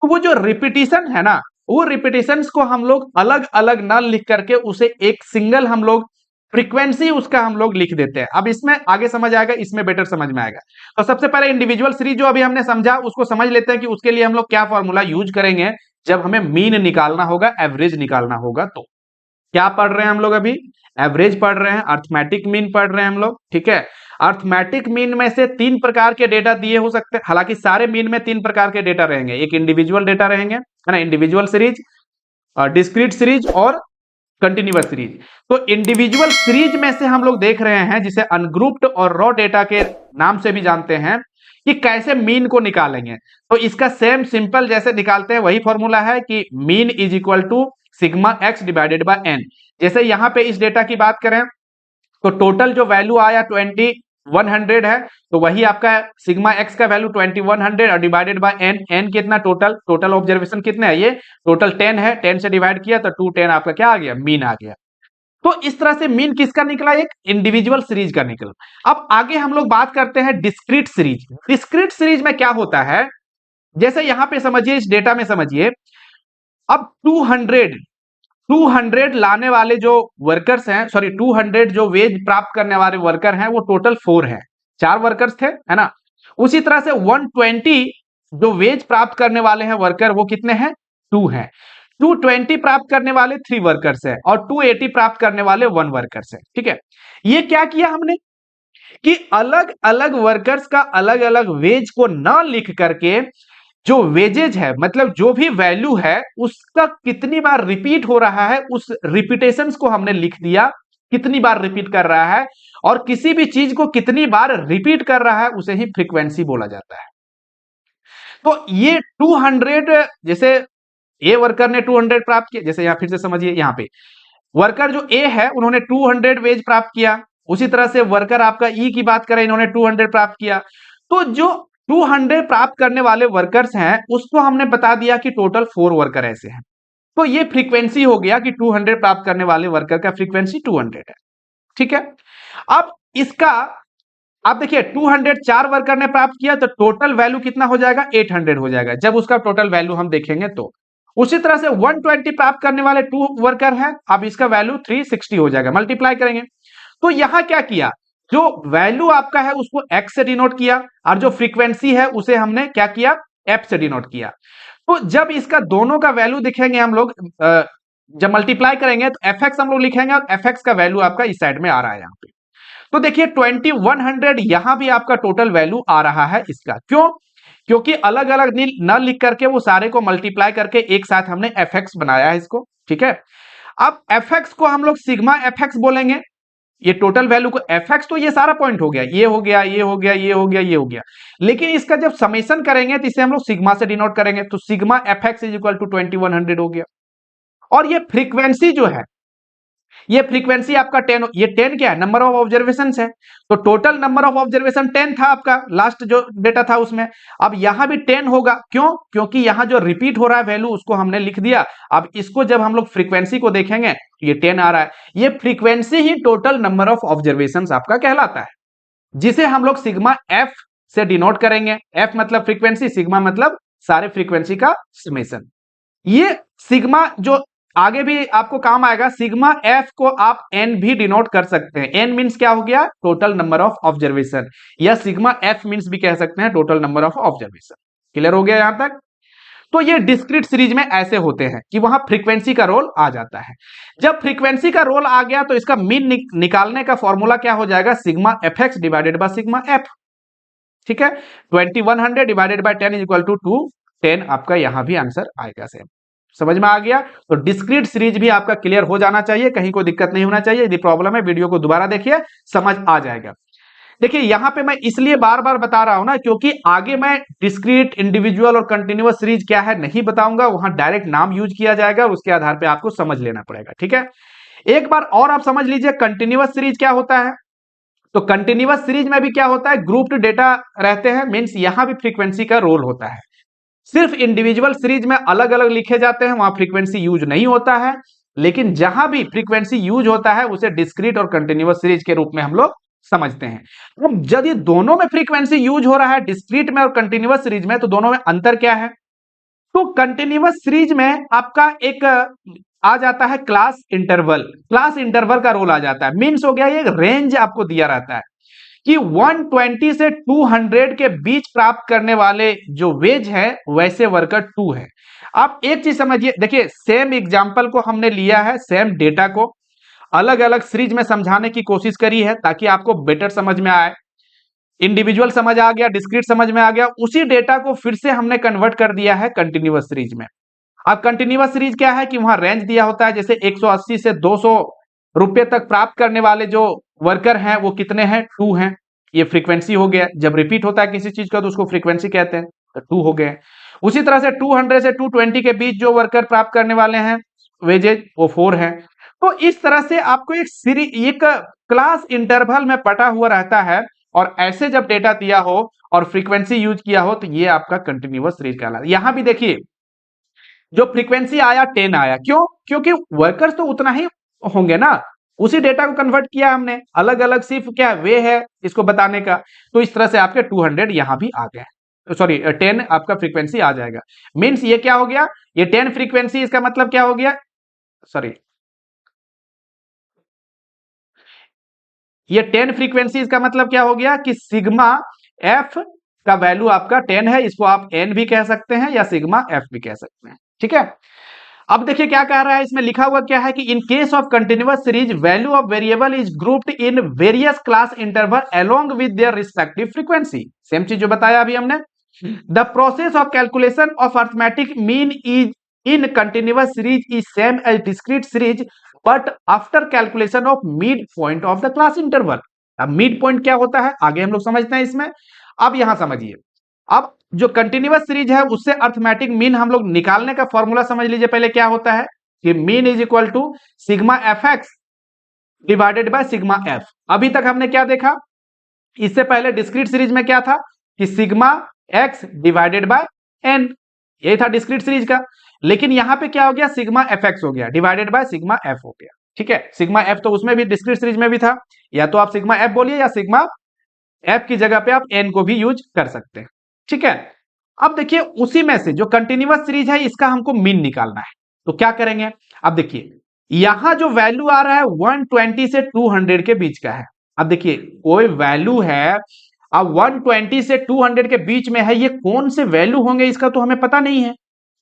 तो वो जो रिपीटिशन है ना, वो रिपीटिशंस को हम लोग अलग अलग ना लिख करके उसे एक सिंगल हम लोग फ्रीक्वेंसी उसका हम लोग लिख देते हैं। अब इसमें आगे समझ आएगा, इसमें बेटर समझ में आएगा। तो सबसे पहले इंडिविजुअल सीरीज जो अभी हमने समझा उसको समझ लेते हैं कि उसके लिए हम लोग क्या फॉर्मूला यूज करेंगे जब हमें मीन निकालना होगा, एवरेज निकालना होगा। तो क्या पढ़ रहे हैं हम लोग अभी? एवरेज पढ़ रहे हैं, अर्थमेटिक मीन पढ़ रहे हैं हम लोग, ठीक है। अर्थमेटिक मीन में से 3 प्रकार के डेटा दिए हो सकते हैं, हालांकि सारे मीन में 3 प्रकार के डेटा रहेंगे, एक इंडिविजुअल डेटा रहेंगे, है ना, इंडिविजुअल सीरीज, डिस्क्रीट सीरीज और कंटिन्यूअस सीरीज। तो इंडिविजुअल सीरीज में से हम लोग देख रहे हैं जिसे अनग्रुप्ड और रॉ डेटा के नाम से भी जानते हैं कि कैसे मीन को निकालेंगे। तो इसका सेम सिंपल जैसे निकालते हैं वही फॉर्मूला है कि mean is equal to sigma X divided by N. जैसे यहां पे इस डेटा की बात करें तो टोटल जो वैल्यू आया 2100 है, तो वही आपका सिग्मा एक्स का वैल्यू 2100 और डिवाइडेड बाय एन। एन कितना? टोटल ऑब्जर्वेशन कितने है? ये टोटल 10 है, 10 से डिवाइड किया तो 210 आपका क्या आ गया? मीन आ गया। तो इस तरह से मीन किसका निकला? एक इंडिविजुअल सीरीज का निकला। अब आगे हम लोग बात करते हैं डिस्क्रीट सीरीज। डिस्क्रीट सीरीज में क्या होता है, जैसे यहां पे समझिए, इस डेटा में समझिए, अब 200 लाने वाले जो वर्कर्स हैं, सॉरी 200 जो वेज प्राप्त करने वाले वर्कर हैं वो टोटल 4 हैं, 4 वर्कर्स थे, है ना। उसी तरह से 120 जो वेज प्राप्त करने वाले हैं वर्कर वो कितने हैं? 2 हैं। 220 प्राप्त करने वाले 3 वर्कर्स हैं और 280 प्राप्त करने वाले 1 वर्कर्स हैं, ठीक है। ये क्या किया हमने कि अलग अलग वर्कर्स का अलग अलग वेज को ना लिख करके जो वेजेज है, मतलब जो भी वैल्यू है उसका कितनी बार रिपीट हो रहा है उस रिपीटेशंस को हमने लिख दिया, कितनी बार रिपीट कर रहा है, और किसी भी चीज को कितनी बार रिपीट कर रहा है उसे ही फ्रीक्वेंसी बोला जाता है। तो ये 200, जैसे ए वर्कर ने 200 प्राप्त किया, जैसे यहां फिर से समझिए, यहां पे वर्कर जो ए है उन्होंने 200 वेज प्राप्त किया, उसी तरह से वर्कर आपका ई की बात करें, इन्होंने 200 प्राप्त किया। तो जो 200 प्राप्त करने वाले वर्कर्स हैं उसको हमने बता दिया कि टोटल 4 वर्कर ऐसे हैं। तो ये फ्रीक्वेंसी हो गया कि 200 प्राप्त करने वाले वर्कर का फ्रीक्वेंसी 200 है, ठीक है। अब इसका आप देखिए 200 4 वर्कर ने प्राप्त किया तो टोटल वैल्यू कितना हो जाएगा? 800 हो जाएगा जब उसका टोटल वैल्यू हम देखेंगे तो। उसी तरह से 120 प्राप्त करने वाले 2 वर्कर हैं, अब इसका वैल्यू 360 हो जाएगा, मल्टीप्लाई करेंगे। तो यहां क्या किया, जो वैल्यू आपका है उसको x से डिनोट किया और जो फ्रीक्वेंसी है उसे हमने क्या किया? f से डिनोट किया। तो जब इसका दोनों का वैल्यू दिखेंगे हम लोग, जब मल्टीप्लाई करेंगे तो fx हम लोग लिखेंगे और fx का वैल्यू आपका इस साइड में आ रहा है यहाँ पे। तो देखिए 2100 यहां भी आपका टोटल वैल्यू आ रहा है इसका, क्यों? क्योंकि अलग अलग न लिख करके वो सारे को मल्टीप्लाई करके एक साथ हमने fx बनाया है इसको, ठीक है। अब fx को हम लोग सिग्मा fx बोलेंगे, ये टोटल वैल्यू को fx, तो ये सारा पॉइंट हो गया, ये हो गया, ये हो गया, ये हो गया, ये हो गया। लेकिन इसका जब समेशन करेंगे तो इसे हम लोग सिग्मा से डिनोट करेंगे, तो sigma fx is equal to 2100 हो गया। और ये फ्रीक्वेंसी जो है, ये फ्रीक्वेंसी आपका 10, ये 10 क्या है? नंबर ऑफ ऑब्जर्वेशन है। तो टोटल नंबर ऑफ ऑब्जर्वेशन 10 था आपका, लास्ट जो डेटा था उसमें। अब यहां भी 10 होगा, क्यों? क्योंकि यहां जो रिपीट हो रहा है वैल्यू उसको हमने लिख दिया। अब इसको जब हम लोग फ्रीक्वेंसी को देखेंगे ये 10 आ रहा है, ये frequency he total number of observation आपका कहलाता है, जिसे हम लोग सिग्मा एफ से डिनोट करेंगे। एफ मतलब फ्रीक्वेंसी, सिग्मा मतलब सारे फ्रीक्वेंसी का समेशन। ये सिग्मा जो आगे भी आपको काम आएगा, सिग्मा एफ को आप एन भी डिनोट कर सकते हैं। एन मींस क्या हो गया? टोटल नंबर ऑफ ऑब्जर्वेशन, या सिग्मा एफ मींस भी कह सकते हैं total number of observation. Clear हो गया यहां तक? तो ये डिस्क्रीट सीरीज में ऐसे होते हैं कि वहां फ्रीक्वेंसी का रोल आ जाता है। जब फ्रीक्वेंसी का रोल आ गया तो इसका मीन निकालने का फॉर्मूला क्या हो जाएगा? Sigma F X divided by sigma F, ठीक है। 2100 divided by 10 is equal to 210, आपका यहां भी आंसर आएगा सेम। समझ में आ गया? तो डिस्क्रीट सीरीज भी आपका क्लियर हो जाना चाहिए, कहीं कोई दिक्कत नहीं होना चाहिए। यदि प्रॉब्लम है वीडियो को दोबारा देखिए, समझ आ जाएगा। देखिए यहां पे मैं इसलिए बार बार बता रहा हूं ना, क्योंकि आगे मैं डिस्क्रीट, इंडिविजुअल और कंटिन्यूअस सीरीज क्या है नहीं बताऊंगा, वहां डायरेक्ट नाम यूज किया जाएगा, उसके आधार पे आपको समझ लेना पड़ेगा। ठीक है, एक बार और आप समझ लीजिए कंटिन्यूअस सीरीज क्या होता है। तो कंटिन्यूअस सीरीज में भी क्या होता है, ग्रुप्ड डेटा रहते हैं, मींस यहां भी फ्रीक्वेंसी का रोल होता है। सिर्फ इंडिविजुअल सीरीज में अलग अलग लिखे जाते हैं, वहां फ्रीक्वेंसी यूज नहीं होता है, लेकिन जहां भी फ्रीक्वेंसी यूज होता है उसे डिस्क्रीट और कंटिन्यूअस सीरीज के रूप में हम लोग समझते हैं। अब यदि दोनों में फ्रीक्वेंसी यूज हो रहा है, डिस्क्रीट में और कंटिन्यूअस सीरीज में, तो दोनों में अंतर क्या है? तो कंटिन्यूअस सीरीज में आपका एक आ जाता है क्लास इंटरवल। क्लास इंटरवल का रोल आ जाता है, मीन्स हो गया ये रेंज आपको दिया रहता है कि 120 से 200 के बीच प्राप्त करने वाले जो वेज है वैसे वर्कर 2 है। आप एक चीज समझिए, देखिए सेम एग्जांपल को हमने लिया है, सेम डेटा को अलग अलग सीरीज में समझाने की कोशिश करी है ताकि आपको बेटर समझ में आए। इंडिविजुअल समझ आ गया, डिस्क्रीट समझ में आ गया, उसी डेटा को फिर से हमने कन्वर्ट कर दिया है कंटिन्यूअस सीरीज में। अब कंटिन्यूअस सीरीज क्या है कि वहां रेंज दिया होता है, जैसे 180 से 200 रुपए तक प्राप्त करने वाले जो वर्कर हैं वो कितने हैं, 2 हैं। ये फ्रीक्वेंसी हो गया, जब रिपीट होता है किसी चीज का तो उसको फ्रीक्वेंसी कहते हैं, तो 2 हो गए। उसी तरह से 200 से 220 के बीच जो वर्कर प्राप्त करने वाले हैं वेजेज, वो 4 है। तो इस तरह से आपको एक क्लास इंटरवल में पटा हुआ रहता है, और ऐसे जब डेटा दिया हो और फ्रीक्वेंसी यूज किया हो तो ये आपका कंटिन्यूअस सीरीज कहलाता है। यहां भी देखिए जो फ्रीक्वेंसी आया 10 आया, क्यों? क्योंकि वर्कर्स तो उतना ही होंगे ना, उसी डेटा को कन्वर्ट किया हमने, अलग अलग सिर्फ क्या वे है इसको बताने का। तो इस तरह से आपके 200 यहां भी आ गए, सॉरी 10 आपका फ्रीक्वेंसी आ जाएगा। मींस ये क्या हो गया, ये 10 फ्रीक्वेंसी, इसका मतलब क्या हो गया, सॉरी ये 10 फ्रीक्वेंसी, इसका मतलब क्या हो गया कि सिग्मा एफ का वैल्यू आपका 10 है, इसको आप एन भी कह सकते हैं या सिग्मा एफ भी कह सकते हैं। ठीक है, अब देखिए क्या कह रहा है, इसमें लिखा हुआ क्या है कि in case of continuous series value of variable is grouped in various class interval along with their respective frequency. Same चीज जो बताया अभी हमने। The process of calculation of arithmetic mean is in continuous series is same as discrete series but after calculation of mid point of the class interval. अब मिड पॉइंट क्या होता है आगे हम लोग समझते हैं इसमें। अब यहां समझिए, अब जो कंटिन्यूअस सीरीज है उससे अर्थमेटिक मीन हम लोग निकालने का फॉर्मूला समझ लीजिए पहले क्या होता है कि mean is equal to sigma F X divided by sigma F. अभी तक हमने क्या देखा, इससे पहले डिस्क्रीट सीरीज में क्या था कि sigma X divided by N, यही था डिस्क्रीट सीरीज का। लेकिन यहां पे क्या हो गया, सिग्मा एफ एक्स हो गया डिवाइडेड बाय सिग्मा एफ हो गया। ठीक है, सिग्मा एफ तो उसमें भी डिस्क्रीट सीरीज में भी था, या तो आप सिग्मा एफ बोलिए या सिग्मा एफ की जगह पे आप एन को भी यूज कर सकते हैं। ठीक है, अब देखिए उसी में से जो कंटिन्यूअस सीरीज है इसका हमको मीन निकालना है, तो क्या करेंगे। अब देखिए यहां जो वैल्यू आ रहा है 120 से 200 के बीच का है। अब देखिए कोई वैल्यू है, अब 120 से 200 के बीच में है, ये कौन से वैल्यू होंगे इसका तो हमें पता नहीं है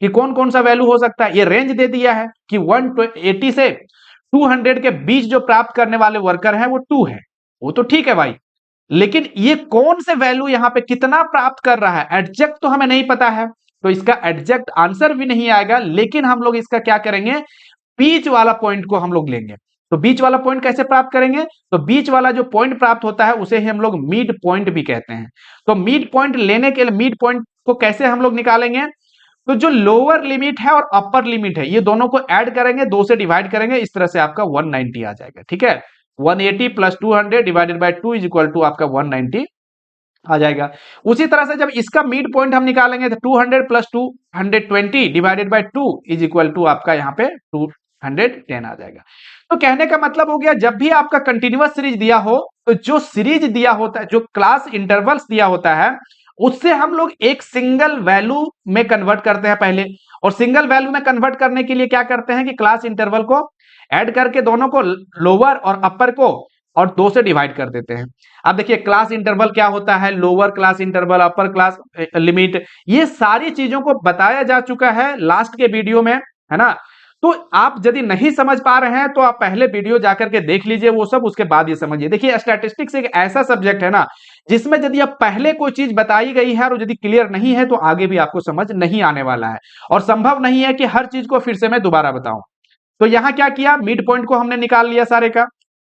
कि कौन कौन सा वैल्यू हो सकता है। ये रेंज दे दिया है कि 180 से 200 के बीच जो प्राप्त करने वाले वर्कर हैं वो 2 है, वो तो ठीक है भाई, लेकिन ये कौन से वैल्यू यहां पे कितना प्राप्त कर रहा है, एग्जैक्ट तो हमें नहीं पता है, तो इसका एग्जैक्ट आंसर भी नहीं आएगा। लेकिन हम लोग इसका क्या करेंगे, बीच वाला पॉइंट को हम लोग लेंगे। तो बीच वाला पॉइंट कैसे प्राप्त करेंगे, तो बीच वाला जो पॉइंट प्राप्त होता है उसे ही हम लोग मिड पॉइंट भी कहते हैं। तो मिड पॉइंट लेने के लिए मिड पॉइंट को कैसे हम लोग निकालेंगे, तो जो लोअर लिमिट है और अपर लिमिट है ये दोनों को ऐड करेंगे, 2 से डिवाइड करेंगे, इस तरह से आपका 190 आ जाएगा। ठीक है, 180 plus 200 divided by 2 is equal to आपका 190 आ जाएगा। उसी तरह से जब इसका मिड पॉइंट हम निकालेंगे तो 200 plus 220 divided by 2 is equal to आपका यहाँ पे 210 आ जाएगा। तो कहने का मतलब हो गया, जब भी आपका कंटिन्यूअस सीरीज दिया हो तो जो सीरीज दिया होता है, जो क्लास इंटरवल्स दिया होता है, उससे हम लोग एक सिंगल वैल्यू में कन्वर्ट करते हैं पहले, और सिंगल वैल्यू में कन्वर्ट करने के लिए क्या करते हैं कि क्लास इंटरवल को ऐड करके दोनों को, लोअर और अपर को, और 2 से डिवाइड कर देते हैं। अब देखिए क्लास इंटरवल क्या होता है, lower class interval, upper class limit, ये सारी चीजों को बताया जा चुका है लास्ट के वीडियो में, है ना। तो आप यदि नहीं समझ पा रहे हैं तो आप पहले वीडियो जाकर के देख लीजिए वो सब, उसके बाद ये समझिए। देखिए स्टैटिस्टिक्स एक ऐसा सब्जेक्ट है ना जिसमें यदि आप पहले कोई चीज बताई गई है और यदि क्लियर नहीं है तो आगे भी आपको समझ नहीं आने वाला है, और संभव नहीं है कि हर चीज को फिर से मैं दोबारा बताऊं। तो यहां क्या किया, मिड पॉइंट को हमने निकाल लिया सारे का।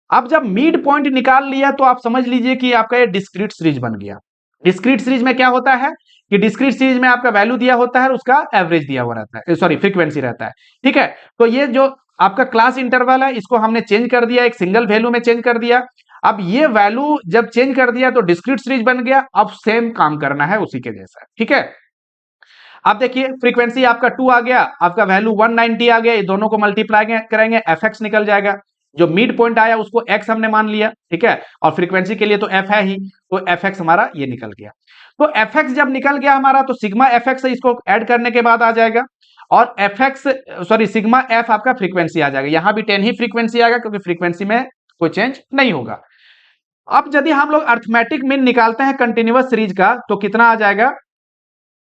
अब जब मिड पॉइंट निकाल लिया तो आप समझ लीजिए कि आपका ये डिस्क्रीट सीरीज बन गया। डिस्क्रीट सीरीज में क्या होता है कि डिस्क्रीट सीरीज में आपका वैल्यू दिया होता है, उसका एवरेज दिया हुआ रहता है, सॉरी फ्रीक्वेंसी रहता है। ठीक है, तो ये जो आपका क्लास इंटरवल है इसको हमने चेंज कर दिया, एक सिंगल वैल्यू में चेंज कर दिया। अब ये वैल्यू जब चेंज कर दिया तो डिस्क्रीट सीरीज बन गया। अब सेम काम करना है उसी के जैसा। ठीक है, अब देखिए फ्रीक्वेंसी आपका 2 आ गया, आपका वैल्यू 190 आ गया, ये दोनों को मल्टीप्लाई करेंगे fx निकल जाएगा। जो मिड पॉइंट आया उसको x हमने मान लिया, ठीक है, और फ्रीक्वेंसी के लिए तो f है ही, तो fx हमारा ये निकल गया। तो fx जब निकल गया हमारा तो सिग्मा fx इसको ऐड करने के बाद आ जाएगा, और fx सॉरी सिग्मा f आपका फ्रीक्वेंसी आ जाएगा। यहां भी 10 ही फ्रीक्वेंसी आएगा क्योंकि फ्रीक्वेंसी में कोई चेंज नहीं होगा। अब यदि हम लोग अर्थमेटिक मीन निकालते हैं कंटिन्यूअस सीरीज का तो कितना आ जाएगा,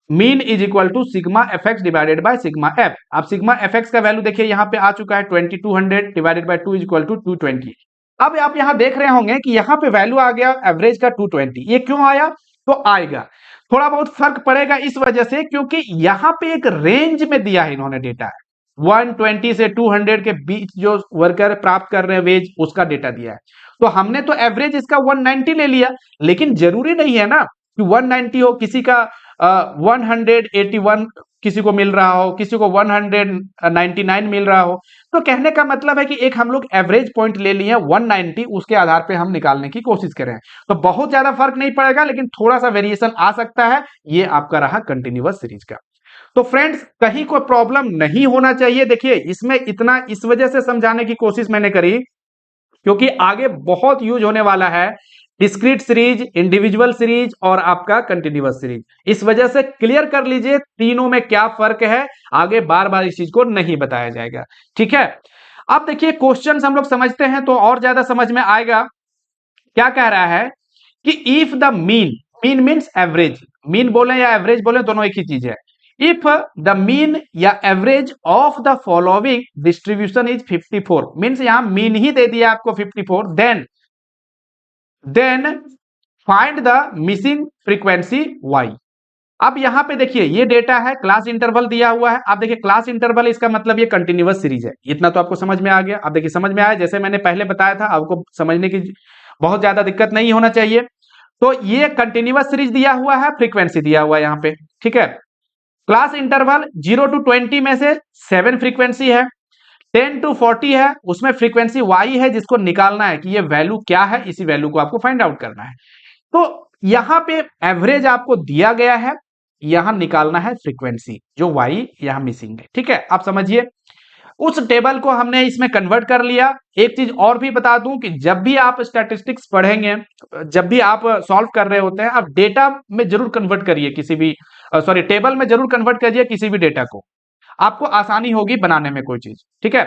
mean is equal to sigma F X divided by sigma F. अब सिग्मा एफ एक्स का वैल्यू देखिए यहाँ पे आ चुका है 2200 divided by 2 is equal to 220। अब आप यहाँ देख रहे होंगे कि यहाँ पे वैल्यू आ गया एवरेज का 220। ये क्यों आया, तो आएगा थोड़ा बहुत फर्क पड़ेगा इस वजह से क्योंकि यहाँ पे एक रेंज में दिया है इन्होंने डेटा, 120 से 200 के बीच जो वर्कर प्राप्त कर रहे हैं वेज उसका डेटा दिया है। तो हमने तो एवरेज इसका 190 ले लिया, लेकिन जरूरी नहीं है ना कि 190 हो, किसी का 181 किसी को मिल रहा हो, किसी को 199 मिल रहा हो। तो कहने का मतलब है कि एक हम लोग एवरेज पॉइंट ले लिए 190, उसके आधार पे हम निकालने की कोशिश करें। तो बहुत ज्यादा फर्क नहीं पड़ेगा, लेकिन थोड़ा सा वेरिएशन आ सकता है। ये आपका रहा कंटिन्यूअस सीरीज का। तो फ्रेंड्स कहीं कोई प्रॉब्लम नहीं होना चाहिए। देखिए इसमें इतना इस वजह से समझाने की कोशिश मैंने करी क्योंकि आगे बहुत यूज होने वाला है डिस्क्रीट सीरीज, इंडिविजुअल सीरीज और आपका कंटिन्यूअस सीरीज। इस वजह से क्लियर कर लीजिए तीनों में क्या फर्क है, आगे बार बार इस चीज को नहीं बताया जाएगा। ठीक है, अब देखिए क्वेश्चंस हम लोग समझते हैं तो और ज्यादा समझ में आएगा। क्या कह रहा है कि if the mean, mean means average, mean बोले या एवरेज बोले दोनों एक ही चीज है। इफ द मीन या average of the following distribution is 54, means यहां मीन ही दे दिया आपको 54, then find the missing frequency y। अब यहां पे देखिए ये डेटा है, क्लास इंटरवल दिया हुआ है। आप देखिए क्लास इंटरवल इसका मतलब ये कंटिन्यूअस सीरीज है। इतना तो आपको समझ में आ गया। अब देखिए समझ में आया, जैसे मैंने पहले बताया था आपको समझने की बहुत ज्यादा दिक्कत नहीं होना चाहिए। तो ये कंटिन्यूअस सीरीज दिया हुआ है, फ्रीक्वेंसी दिया हुआ है यहाँ पे। ठीक है, क्लास इंटरवल 0 to 20 में से 7 फ्रीक्वेंसी है, 10 to 40 है, उसमें फ्रीक्वेंसी y है जिसको निकालना है कि ये वैल्यू क्या है, इसी वैल्यू को आपको फाइंड आउट करना है। तो यहां पे एवरेज आपको दिया गया है, यहां निकालना है फ्रीक्वेंसी जो y यहां मिसिंग है। ठीक है, आप समझिए उस टेबल को हमने इसमें कन्वर्ट कर लिया। एक चीज और भी बता दूं कि जब भी आप स्टैटिस्टिक्स पढ़ेंगे, जब भी आप सॉल्व कर रहे होते हैं, आप डेटा में जरूर कन्वर्ट करिए, किसी भी सॉरी टेबल में जरूर कन्वर्ट करिए किसी भी डेटा को, आपको आसानी होगी बनाने में कोई चीज। ठीक है,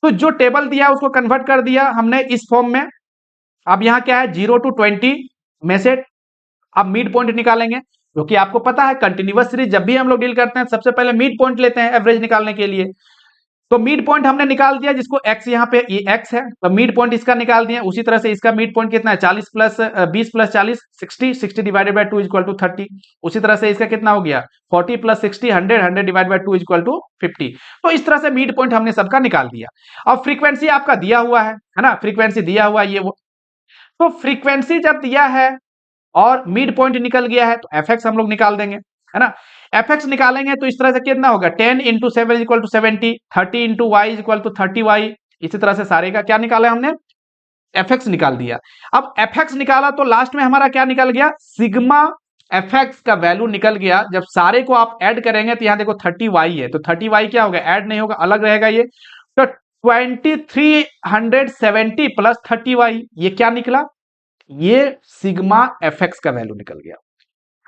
तो जो टेबल दिया उसको कन्वर्ट कर दिया हमने इस फॉर्म में। अब यहां क्या है 0 to 20 में से अब मिड पॉइंट निकालेंगे, क्योंकि आपको पता है कंटिन्यूअस सीरीज जब भी हम लोग डील करते हैं सबसे पहले मिड पॉइंट लेते हैं एवरेज निकालने के लिए। तो मिड पॉइंट हमने निकाल दिया जिसको x, यहाँ पे ये x है, तो मिड पॉइंट इसका निकाल दिया। उसी तरह से इसका मिड पॉइंट कितना है 40 plus 20 plus 40 60, 60 divided by 2 equal to 30। उसी तरह से इसका कितना हो गया 40 plus 60 100, 100 divide by 2 equal to 50। तो इस तरह से मिड पॉइंट हमने सबका निकाल दिया। अब फ्रीक्वेंसी आपका दिया हुआ है ना, फ्रीक्वेंसी दिया हुआ ये वो। तो फ्रीक्वेंसी जब दिया है और मिड पॉइंट निकल गया है तो एफ हम लोग निकाल देंगे, है ना। एफ निकालेंगे तो इस तरह से कितना होगा 10 into 7 equal to 70, 30 into Y equal to 30y। इसी तरह से सारे का क्या निकाला हमने, एफ निकाल दिया। अब एफ निकाला तो लास्ट में हमारा क्या निकल गया, सिग्मा एफ का वैल्यू निकल गया। जब सारे को आप ऐड करेंगे तो यहाँ देखो 30y है, तो 30y क्या होगा, ऐड नहीं होगा, अलग रहेगा ये। तो 2370 प्लस 30y, ये क्या निकला, ये सिग्मा एफ का वैल्यू निकल गया।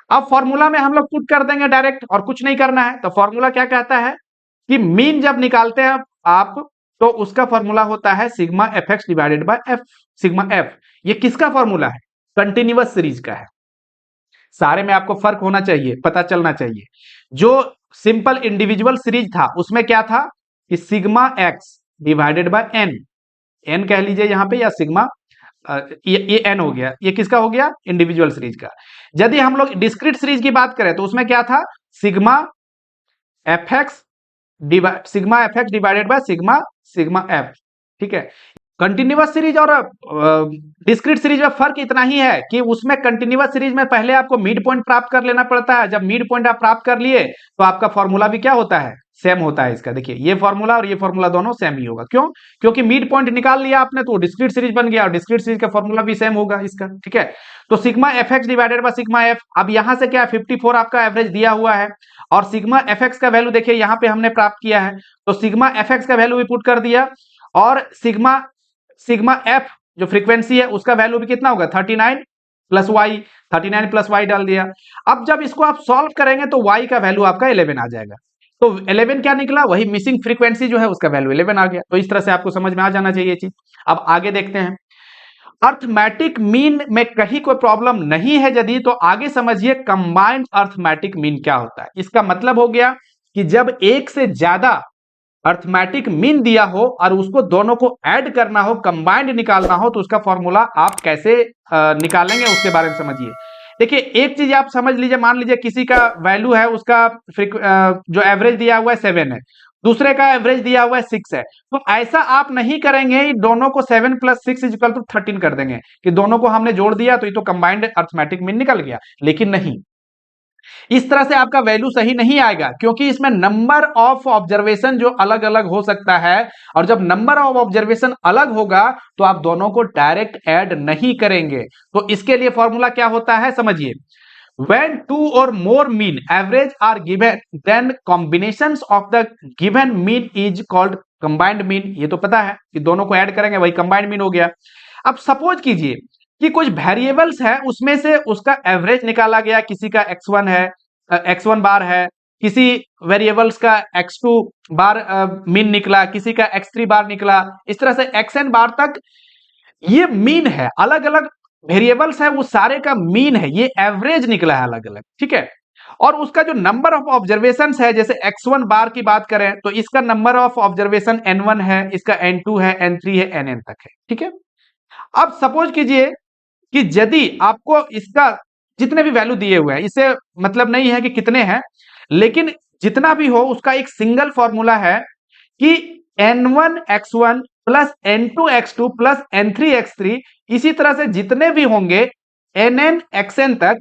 अब फॉर्मूला में हम लोग पुट कर देंगे डायरेक्ट, और कुछ नहीं करना है। तो फॉर्मूला क्या कहता है कि मीन जब निकालते हैं आप तो उसका फॉर्मूला होता है sigma F X divided bye F, sigma F. ये किसका फॉर्मूला है, कंटिन्यूअस सीरीज का है। सारे में आपको फर्क होना चाहिए, पता चलना चाहिए। जो सिंपल इंडिविजुअल सीरीज था उसमें क्या था, कि sigma X divided by N, N कह लीजिए यहाँ पे, या सिग्मा ये एन हो गया, ये किसका हो गया, इंडिविजुअल सीरीज का। यदि हम लोग डिस्क्रीट सीरीज की बात करें तो उसमें क्या था, sigma F X divided by sigma sigma F, ठीक है। कंटिन्यूअस सीरीज और डिस्क्रीट सीरीज में फर्क इतना ही है कि उसमें कंटिन्यूअस सीरीज में पहले आपको मिड पॉइंट प्राप्त कर लेना पड़ता है, जब मिड पॉइंट आप प्राप्त कर लिए तो आपका फॉर्मूला भी क्या होता है, सेम होता है इसका। देखिए ये फॉर्मूला और ये फॉर्मूला दोनों सेम ही होगा, क्यों, क्योंकि मिड पॉइंट निकाल लिया आपने तो डिस्क्रीट सीरीज बन गया, और डिस्क्रीट सीरीज का फॉर्मूला भी सेम होगा इसका, ठीक है। तो sigma F X divided by sigma F, अब यहां से क्या 54 आपका एवरेज दिया हुआ है, और सिग्मा एफ एक्स का वैल्यू देखिए यहाँ पे हमने प्राप्त किया है, तो सिग्मा एफ एक्स का वैल्यू भी पुट कर दिया, और सिग्मा सिग्मा एफ जो फ्रीक्वेंसी है उसका वैल्यू भी कितना होगा 39 प्लस वाई, 39 प्लस वाई डाल दिया। अब जब इसको आप सॉल्व करेंगे तो वाई का वैल्यू आपका 11 आ जाएगा, तो 11 क्या निकला, वही मिसिंग फ्रीक्वेंसी जो है उसका वैल्यू 11 आ गया। तो इस तरह से आपको समझ में आ जाना चाहिए चीज। अब आगे देखते हैं, अर्थमेटिक मीन में कहीं कोई प्रॉब्लम नहीं है यदि, तो आगे समझिए कंबाइंड अर्थमेटिक मीन क्या होता है। इसका मतलब हो गया कि जब एक से ज्यादा अर्थमेटिक मीन दिया हो और उसको दोनों को ऐड करना हो, कंबाइंड निकालना हो, तो उसका फॉर्मूला आप कैसे निकालेंगे उसके बारे में समझिए। देखिए एक चीज आप समझ लीजिए, मान लीजिए किसी का वैल्यू है, उसका जो एवरेज दिया हुआ है 7 है, दूसरे का एवरेज दिया हुआ है 6 है, तो ऐसा आप नहीं करेंगे दोनों को 7 प्लस 6 इक्वल टू 13 कर देंगे कि दोनों को हमने जोड़ दिया तो ये तो कंबाइंड अर्थमेटिक मीन निकल गया, लेकिन नहीं, इस तरह से आपका वैल्यू सही नहीं आएगा, क्योंकि इसमें नंबर ऑफ ऑब्जर्वेशन जो अलग अलग हो सकता है, और जब नंबर ऑफ ऑब्जर्वेशन अलग होगा तो आप दोनों को डायरेक्ट ऐड नहीं करेंगे। तो इसके लिए फॉर्मूला क्या होता है समझिए, when two or more mean average are given then combinations of the given mean is called combined mean। ये तो पता है कि दोनों को ऐड करेंगे वही combined mean हो गया। अब सपोज कीजिए कि कुछ वेरिएबल्स है, उसमें से उसका एवरेज निकाला गया, किसी का x1 है, x1 बार है, किसी वेरिएबल्स का x2 बार मीन निकला, किसी का x3 बार निकला, इस तरह से xn बार तक ये मीन है, अलग अलग वेरिएबल्स है वो सारे का मीन है, ये एवरेज निकला है अलग अलग, ठीक है। और उसका जो नंबर ऑफ ऑब्जर्वेशन है, जैसे x1 बार की बात करें तो इसका नंबर ऑफ ऑब्जर्वेशन n1 है, इसका n2 है, n3 है, nn तक है, ठीक है। अब सपोज कीजिए कि यदि आपको इसका जितने भी वैल्यू दिए हुए हैं, इससे मतलब नहीं है कि कितने हैं, लेकिन जितना भी हो उसका एक सिंगल फॉर्मूला है कि n1 x1 plus n2 x2 plus n3 x3, इसी तरह से जितने भी होंगे nn xn तक,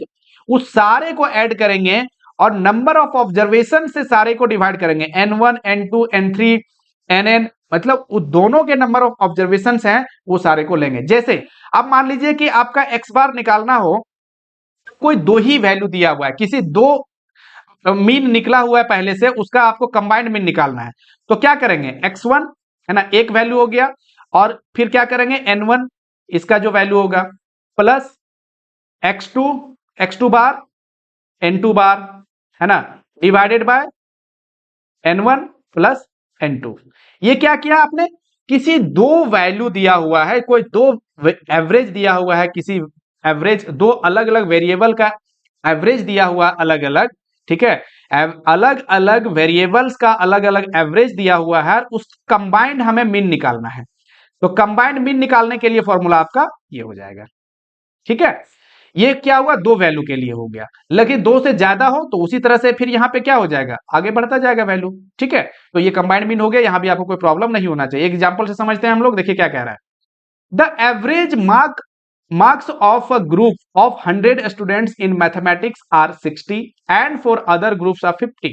उस सारे को ऐड करेंगे और नंबर ऑफ ऑब्जर्वेशन से सारे को डिवाइड करेंगे, n1 n2 n3 nn, मतलब वो दोनों के नंबर ऑफ ऑब्जर्वेशन हैं वो सारे को लेंगे। जैसे अब मान लीजिए कि आपका x बार निकालना हो, कोई दो ही वैल्यू दिया हुआ है, किसी दो मीन निकला हुआ है पहले से, उसका आपको कंबाइंड मीन निकालना है, तो क्या करेंगे x1 है ना, एक वैल्यू हो गया, और फिर क्या करेंगे n1 इसका जो वैल्यू होगा प्लस x2 बार n2 बार है ना, divided by n1 plus n2। ये क्या किया आपने, किसी दो वैल्यू दिया हुआ है, कोई दो एवरेज दिया हुआ है, किसी एवरेज दो अलग अलग वेरिएबल का एवरेज दिया हुआ अलग अलग, ठीक है, अलग अलग वेरिएबल्स का अलग अलग एवरेज दिया हुआ है, उस कंबाइंड हमें मीन निकालना है। तो कंबाइंड मीन निकालने के लिए फॉर्मूला आपका ये हो जाएगा, ठीक है। ये क्या हुआ, दो वैल्यू के लिए हो गया, लेकिन दो से ज्यादा हो तो उसी तरह से फिर यहाँ पे क्या हो जाएगा, आगे बढ़ता जाएगा वैल्यू, ठीक है। तो ये कंबाइंड मीन हो गया, यहाँ भी आपको कोई प्रॉब्लम नहीं होना चाहिए। एक एग्जांपल से समझते हैं हम लोग, देखिए क्या कह रहा है, the average marks of a group of 100 students in mathematics are 60 and for other groups are 50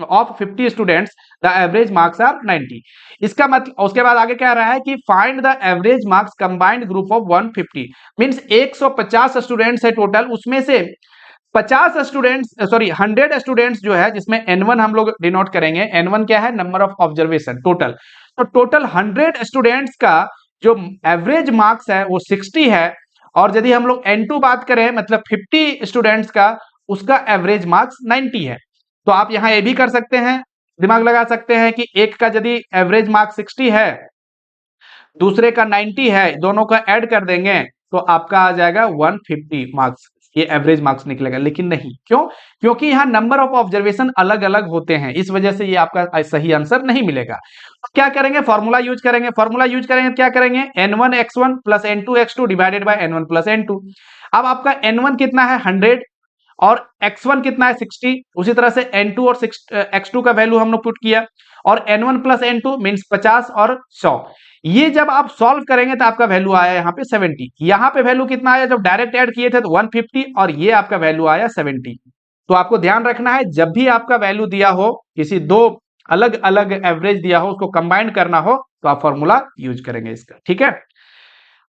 of 50 students the average marks are 90। इसका मतलब उसके बाद आगे कह रहा है कि find the average marks combined group of 150 means 150 students है टोटल, उसमें से 50 स्टूडेंट्स सॉरी 100 स्टूडेंट्स जो है, जिसमें n1 हम लोग डिनोट करेंगे, n1 क्या है, नंबर ऑफ ऑब्जर्वेशन टोटल, तो टोटल 100 स्टूडेंट्स का जो एवरेज मार्क्स है वो 60 है, और यदि हम लोग n2 बात करें मतलब 50 स्टूडेंट्स का, उसका एवरेज मार्क्स 90 है। तो आप यहां ये भी कर सकते हैं, दिमाग लगा सकते हैं कि एक का यदि एवरेज मार्क्स 60 है, दूसरे का 90 है, दोनों का ऐड कर देंगे तो आपका आ जाएगा 150 मार्क्स ये एवरेज मार्क्स निकलेगा, लेकिन नहीं, क्यों? क्योंकि यहाँ नंबर ऑफ ऑब्जर्वेशन अलग अलग होते हैं, इस वजह से ये आपका सही आंसर नहीं मिलेगा। तो क्या करेंगे, फॉर्मूला यूज करेंगे, फॉर्मूला यूज करेंगे, क्या करेंगे, n1 plus n2 divided by n1 plus n2। अब आपका n1 कितना है 100 और x1 कितना है 60, उसी तरह से n2 और x2 का वैल्यू हम लोग पुट किया, और n1 प्लस n2 मीन्स 50 और 100। ये जब आप सॉल्व करेंगे तो आपका वैल्यू आया यहाँ पे 70। यहाँ पे वैल्यू कितना आया, जब डायरेक्ट ऐड किए थे तो 150, और ये आपका वैल्यू आया 70। तो आपको ध्यान रखना है, जब भी आपका वैल्यू दिया हो, किसी दो अलग अलग एवरेज दिया हो, उसको कंबाइन करना हो, तो आप फॉर्मूला यूज करेंगे इसका, ठीक है।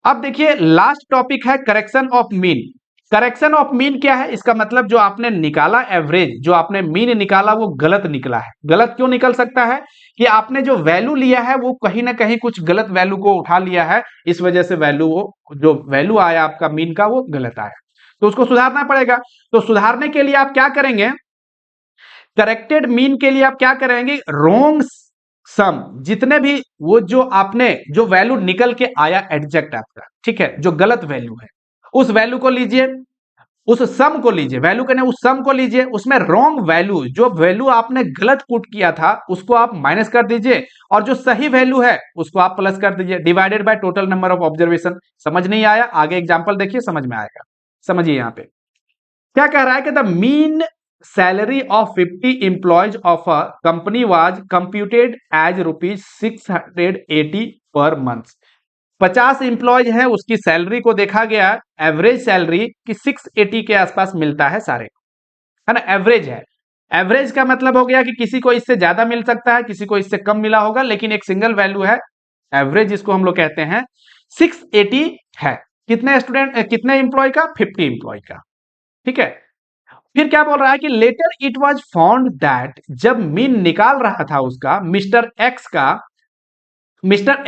अब देखिए लास्ट टॉपिक है correction of mean. Correction of mean क्या है, इसका मतलब जो आपने निकाला एवरेज, जो आपने मीन निकाला वो गलत निकला है। गलत क्यों निकल सकता है, कि आपने जो वैल्यू लिया है वो कहीं ना कहीं कुछ गलत वैल्यू को उठा लिया है, इस वजह से वैल्यू, वो जो वैल्यू आया आपका मीन का वो गलत आया, तो उसको सुधारना पड़ेगा। तो सुधारने के लिए आप क्या करेंगे, करेक्टेड मीन के लिए आप क्या करेंगे, रोंग सम, जितने भी वो जो आपने जो वैल्यू निकल के आया एग्जैक्ट आपका, ठीक है, जो गलत वैल्यू है, उस वैल्यू को लीजिए, उस सम को लीजिए, वैल्यू के उस सम को लीजिए, उसमें रॉन्ग वैल्यू, जो वैल्यू आपने गलत पुट किया था उसको आप माइनस कर दीजिए, और जो सही वैल्यू है उसको आप प्लस कर दीजिए, divided by total number of observation. समझ नहीं आया, आगे एग्जांपल देखिए समझ में आएगा। समझिए यहाँ पे क्या कह रहा है कि the mean salary of 50 employees of a company was computed as ₹680 per month. 50 employees है, उसकी सैलरी को देखा गया, एवरेज सैलरी की 680 के आसपास मिलता है सारे, है ना, एवरेज है। एवरेज का मतलब हो गया कि किसी को इससे ज्यादा मिल सकता है, किसी को इससे कम मिला होगा, लेकिन एक सिंगल वैल्यू है एवरेज, जिसको हम लोग कहते हैं 680 है। कितने स्टूडेंट, कितने एम्प्लॉय का, 50 एम्प्लॉय का, ठीक है। फिर क्या बोल रहा है कि later it was found that, जब मीन निकाल रहा था उसका mister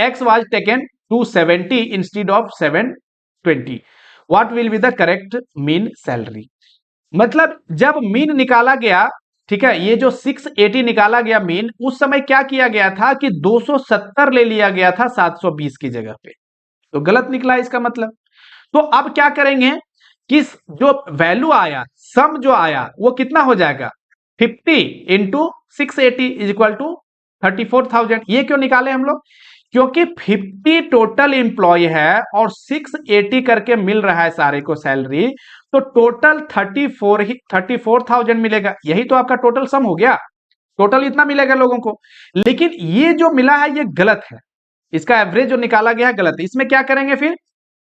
X was taken 270 instead of 720, what will be the correct mean salary. मतलब जब मीन निकाला गया, ठीक है, ये जो 680 निकाला गया मीन, उस समय क्या किया गया था कि 270 ले लिया गया था 720 की जगह पे, तो गलत निकला इसका मतलब। तो अब क्या करेंगे कि जो वैल्यू आया, सम जो आया वो कितना हो जाएगा, 50 इंटू 680 इज इक्वल टू 34,000। ये क्यों निकाले हम लोग, क्योंकि 50 टोटल एम्प्लॉय है और 680 करके मिल रहा है सारे को सैलरी, तो टोटल 34,000 मिलेगा। यही तो आपका टोटल सम हो गया, टोटल इतना मिलेगा लोगों को। लेकिन ये जो मिला है ये गलत है, इसका एवरेज जो निकाला गया है गलत है। इसमें क्या करेंगे फिर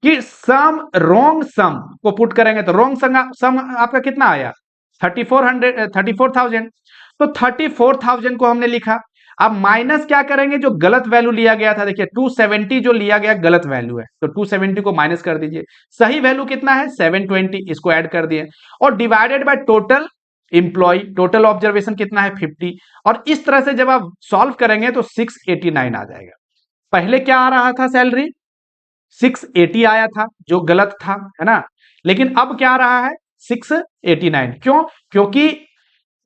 कि सम, रोंग सम को पुट करेंगे, तो रोंग सम आपका कितना आया 34,000। तो 34,000 को हमने लिखा। अब माइनस क्या करेंगे, जो गलत वैल्यू लिया गया था, देखिए 270 जो लिया गया गलत वैल्यू है, तो 270 को माइनस कर दीजिए। सही वैल्यू कितना है 720, इसको ऐड कर दिए, और divided by total employee, total observation कितना है 50, और इस तरह से जब आप सॉल्व करेंगे तो 689 आ जाएगा। पहले क्या आ रहा था सैलरी 680 आया था जो गलत था, है ना, लेकिन अब क्या आ रहा है 689, क्यों, क्योंकि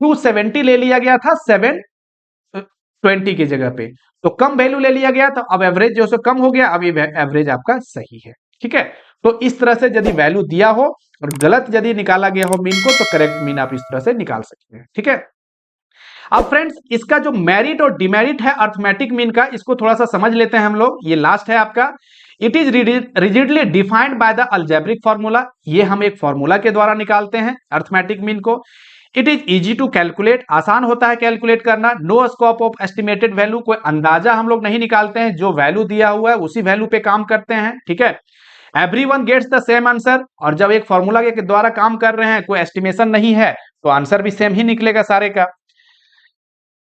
270 ले लिया गया था 720 की जगह पे, तो कम वैल्यू ले लिया गया, तो अब एवरेज जो कम हो गया, अब ये एवरेज आपका सही है, ठीक है। तो इस तरह से यदि वैल्यू दिया हो और गलत यदि निकाला गया हो मीन को, तो करेक्ट मीन आप इस तरह से निकाल सकते हैं, ठीक है। अब फ्रेंड्स इसका जो मेरिट और डिमेरिट है अर्थमेटिक मीन का, इसको थोड़ा सा समझ लेते हैं हम लोग। ये लास्ट है आपका, it is rigidly defined by the algebraic formula. ये हम एक फॉर्मूला के द्वारा निकालते हैं अर्थमेटिक मीन को। It is easy to calculate, आसान होता है कैलकुलेट करना। No scope of estimated value, कोई अंदाजा हम लोग नहीं निकालते हैं, जो वैल्यू दिया हुआ है उसी वैल्यू पे काम करते हैं, ठीक है। Everyone gets the same answer, और जब एक फॉर्मूला के द्वारा काम कर रहे हैं, कोई एस्टिमेशन नहीं है, तो आंसर भी सेम ही निकलेगा सारे का।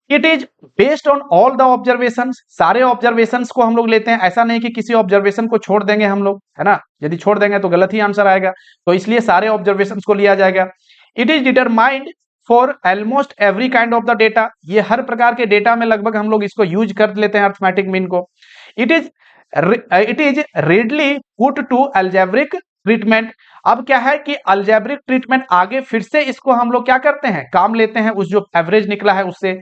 It is based on all the observation, सारे ऑब्जर्वेशंस को हम लोग लेते हैं, ऐसा नहीं कि किसी ऑब्जर्वेशन को छोड़ देंगे हम लोग, है ना, यदि छोड़ देंगे तो गलत ही आंसर आएगा, तो इसलिए सारे ऑब्जर्वेशंस को लिया जाएगा। It is determined for almost every kind of the data, ये हर प्रकार के डेटा में लगभग हम लोग इसको यूज कर लेते हैं अर्थमेटिक मीन को। It is readily put to algebraic treatment. अब क्या है कि अलजेब्रिक ट्रीटमेंट आगे फिर से इसको हम लोग क्या करते हैं, काम लेते हैं उस जो एवरेज निकला है उससे।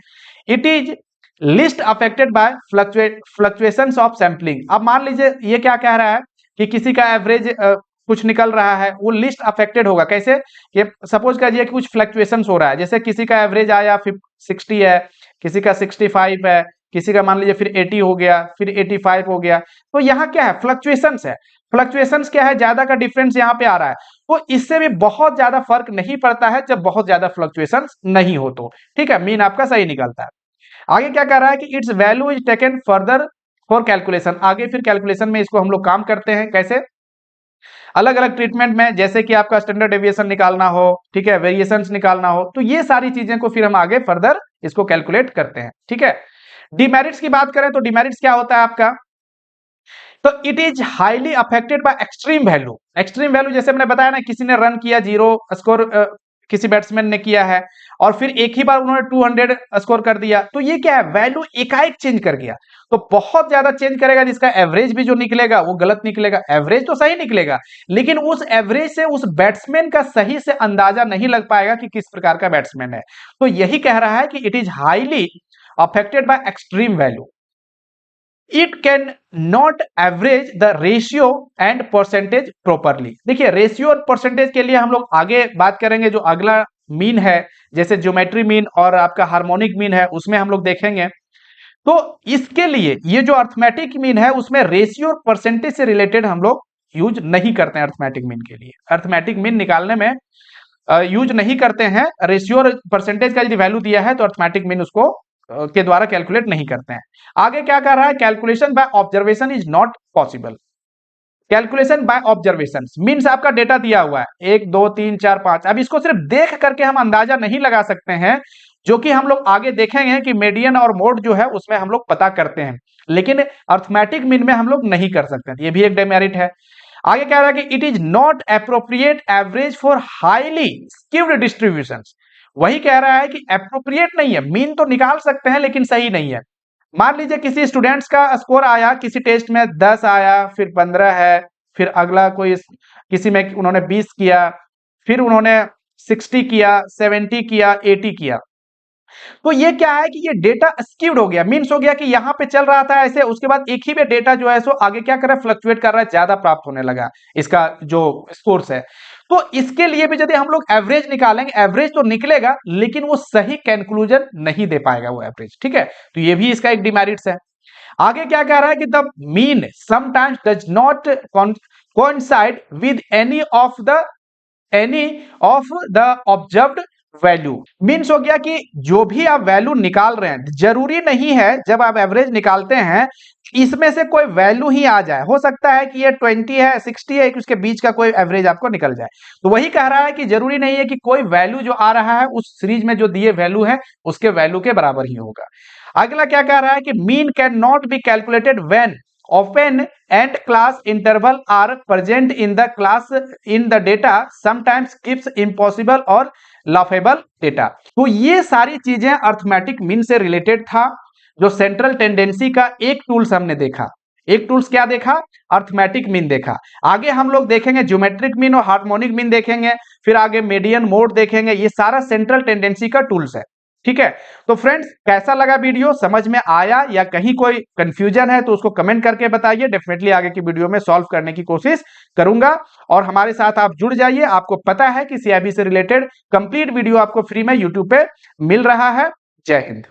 It is list affected by fluctuations of sampling. अब मान लीजिए ये क्या कह रहा है कि किसी का एवरेज कुछ निकल रहा है वो लिस्ट अफेक्टेड होगा। कैसे? ये सपोज करिए कि कुछ फ्लक्चुएशंस हो रहा है, जैसे किसी का एवरेज आया 60 है, किसी का 65 है, किसी का मान लीजिए फिर 80 हो गया, फिर 85 हो गया। तो यहाँ क्या है? फ्लक्चुएशंस है। फ्लक्चुएशंस क्या है? ज्यादा का डिफरेंस यहाँ पे आ रहा है। तो इससे भी बहुत ज्यादा फर्क नहीं पड़ता है जब बहुत ज्यादा फ्लक्चुएशंस नहीं हो तो। ठीक है, मीन आपका सही निकलता है। आगे क्या कह रहा है कि it's value is taken further for calculation. आगे फिर कैलकुलेशन में इसको हम लोग काम करते हैं। कैसे? अलग अलग ट्रीटमेंट में, जैसे कि आपका स्टैंडर्ड डेविएशन निकालना हो, ठीक है, वेरिएशंस निकालना हो, तो ये सारी चीजें को फिर हम आगे फर्दर इसको कैलकुलेट करते हैं। ठीक है, डिमेरिट्स की बात करें तो डिमेरिट्स क्या होता है आपका? तो it is highly affected by extreme value. Extreme value जैसे मैंने बताया ना, किसी ने रन किया 0 स्कोर, किसी बैट्समैन ने किया है और फिर एक ही बार उन्होंने 200 स्कोर कर दिया, तो ये क्या है? वैल्यू एकाएक चेंज कर गया। तो बहुत ज्यादा चेंज करेगा, जिसका एवरेज भी जो निकलेगा वो गलत निकलेगा। एवरेज तो सही निकलेगा, लेकिन उस एवरेज से उस बैट्समैन का सही से अंदाजा नहीं लग पाएगा कि किस प्रकार का बैट्समैन है। तो यही कह रहा है कि it is highly affected by extreme value. It can not average the ratio and percentage properly. देखिए, रेशियो और परसेंटेज के लिए हम लोग आगे बात करेंगे। जो अगला मीन है, जैसे ज्योमेट्री मीन और आपका हार्मोनिक मीन है, उसमें हम लोग देखेंगे। तो इसके लिए ये जो अर्थमेटिक मीन है, उसमें रेशियो और परसेंटेज से रिलेटेड हम लोग यूज नहीं करते हैं। अर्थमेटिक मीन के लिए, अर्थमेटिक मीन निकालने में यूज नहीं करते हैं। रेशियो और परसेंटेज का यदि वैल्यू दिया है तो अर्थमेटिक मीन उसको के द्वारा कैलकुलेट नहीं करते हैं। आगे क्या कर रहा है? Calculation by observation is not possible. Calculation by observation means आपका डेटा दिया हुआ है 1 2 3 4 5। अब इसको सिर्फ देख करके हम अंदाजा नहीं लगा सकते हैं, जो कि हम लोग आगे देखेंगे कि मीडियन और मोड जो है उसमें हम लोग पता करते हैं, लेकिन अर्थमेटिक मीन में हम लोग नहीं कर सकते। ये भी एक डेमेरिट है। आगे कह रहा है कि it is not appropriate average for highly skewed distributions. वही कह रहा है कि एप्रोप्रिएट नहीं है। मीन तो निकाल सकते हैं लेकिन सही नहीं है। मान लीजिए किसी स्टूडेंट्स का स्कोर आया, किसी टेस्ट में 10 आया, फिर 15 है, फिर अगला कोई किसी में उन्होंने 20 किया, फिर उन्होंने 60 किया, 70 किया, 80 किया। तो ये क्या है कि ये डेटा स्क्यूड हो गया। मीन्स हो गया कि यहाँ पे चल रहा था ऐसे, उसके बाद एक ही में डेटा जो है सो आगे क्या कर रहा है? फ्लक्चुएट कर रहा है, ज्यादा प्राप्त होने लगा इसका जो स्कोर्स है। तो इसके लिए भी यदि हम लोग एवरेज निकालेंगे, एवरेज तो निकलेगा लेकिन वो सही कंक्लूजन नहीं दे पाएगा वो एवरेज। ठीक है, तो ये भी इसका एक डिमेरिट्स है। आगे क्या कह रहा है कि the mean sometimes does not coincide with any of the observed value. Means हो गया कि जो भी आप वैल्यू निकाल रहे हैं, जरूरी नहीं है जब आप एवरेज निकालते हैं इसमें से कोई वैल्यू ही आ जाए। हो सकता है कि ये 20 है, 60 है, उसके बीच का कोई एवरेज आपको निकल जाए। तो वही कह रहा है कि जरूरी नहीं है कि कोई वैल्यू जो आ रहा है उस सीरीज में जो दिए वैल्यू है उसके वैल्यू के बराबर ही होगा। अगला क्या कह रहा है कि mean can not be calculated when open and class interval are present in the class in the data sometimes gives impossible और laughable data। तो ये सारी चीजें अर्थमेटिक मीन से रिलेटेड था। जो सेंट्रल टेंडेंसी का एक टूल्स हमने देखा, एक टूल्स क्या देखा? अर्थमेटिक मीन देखा। आगे हम लोग देखेंगे ज्योमेट्रिक मीन और हार्मोनिक मीन देखेंगे, फिर आगे मीडियन मोड देखेंगे। ये सारा सेंट्रल टेंडेंसी का टूल्स है। ठीक है, तो फ्रेंड्स कैसा लगा वीडियो? समझ में आया या कहीं कोई कंफ्यूजन है तो उसको कमेंट करके बताइए। डेफिनेटली आगे की वीडियो में सॉल्व करने की कोशिश करूंगा। और हमारे साथ आप जुड़ जाइए। आपको पता है कि सीआईबी से रिलेटेड कंप्लीट वीडियो आपको फ्री में यूट्यूब पे मिल रहा है। जय हिंद।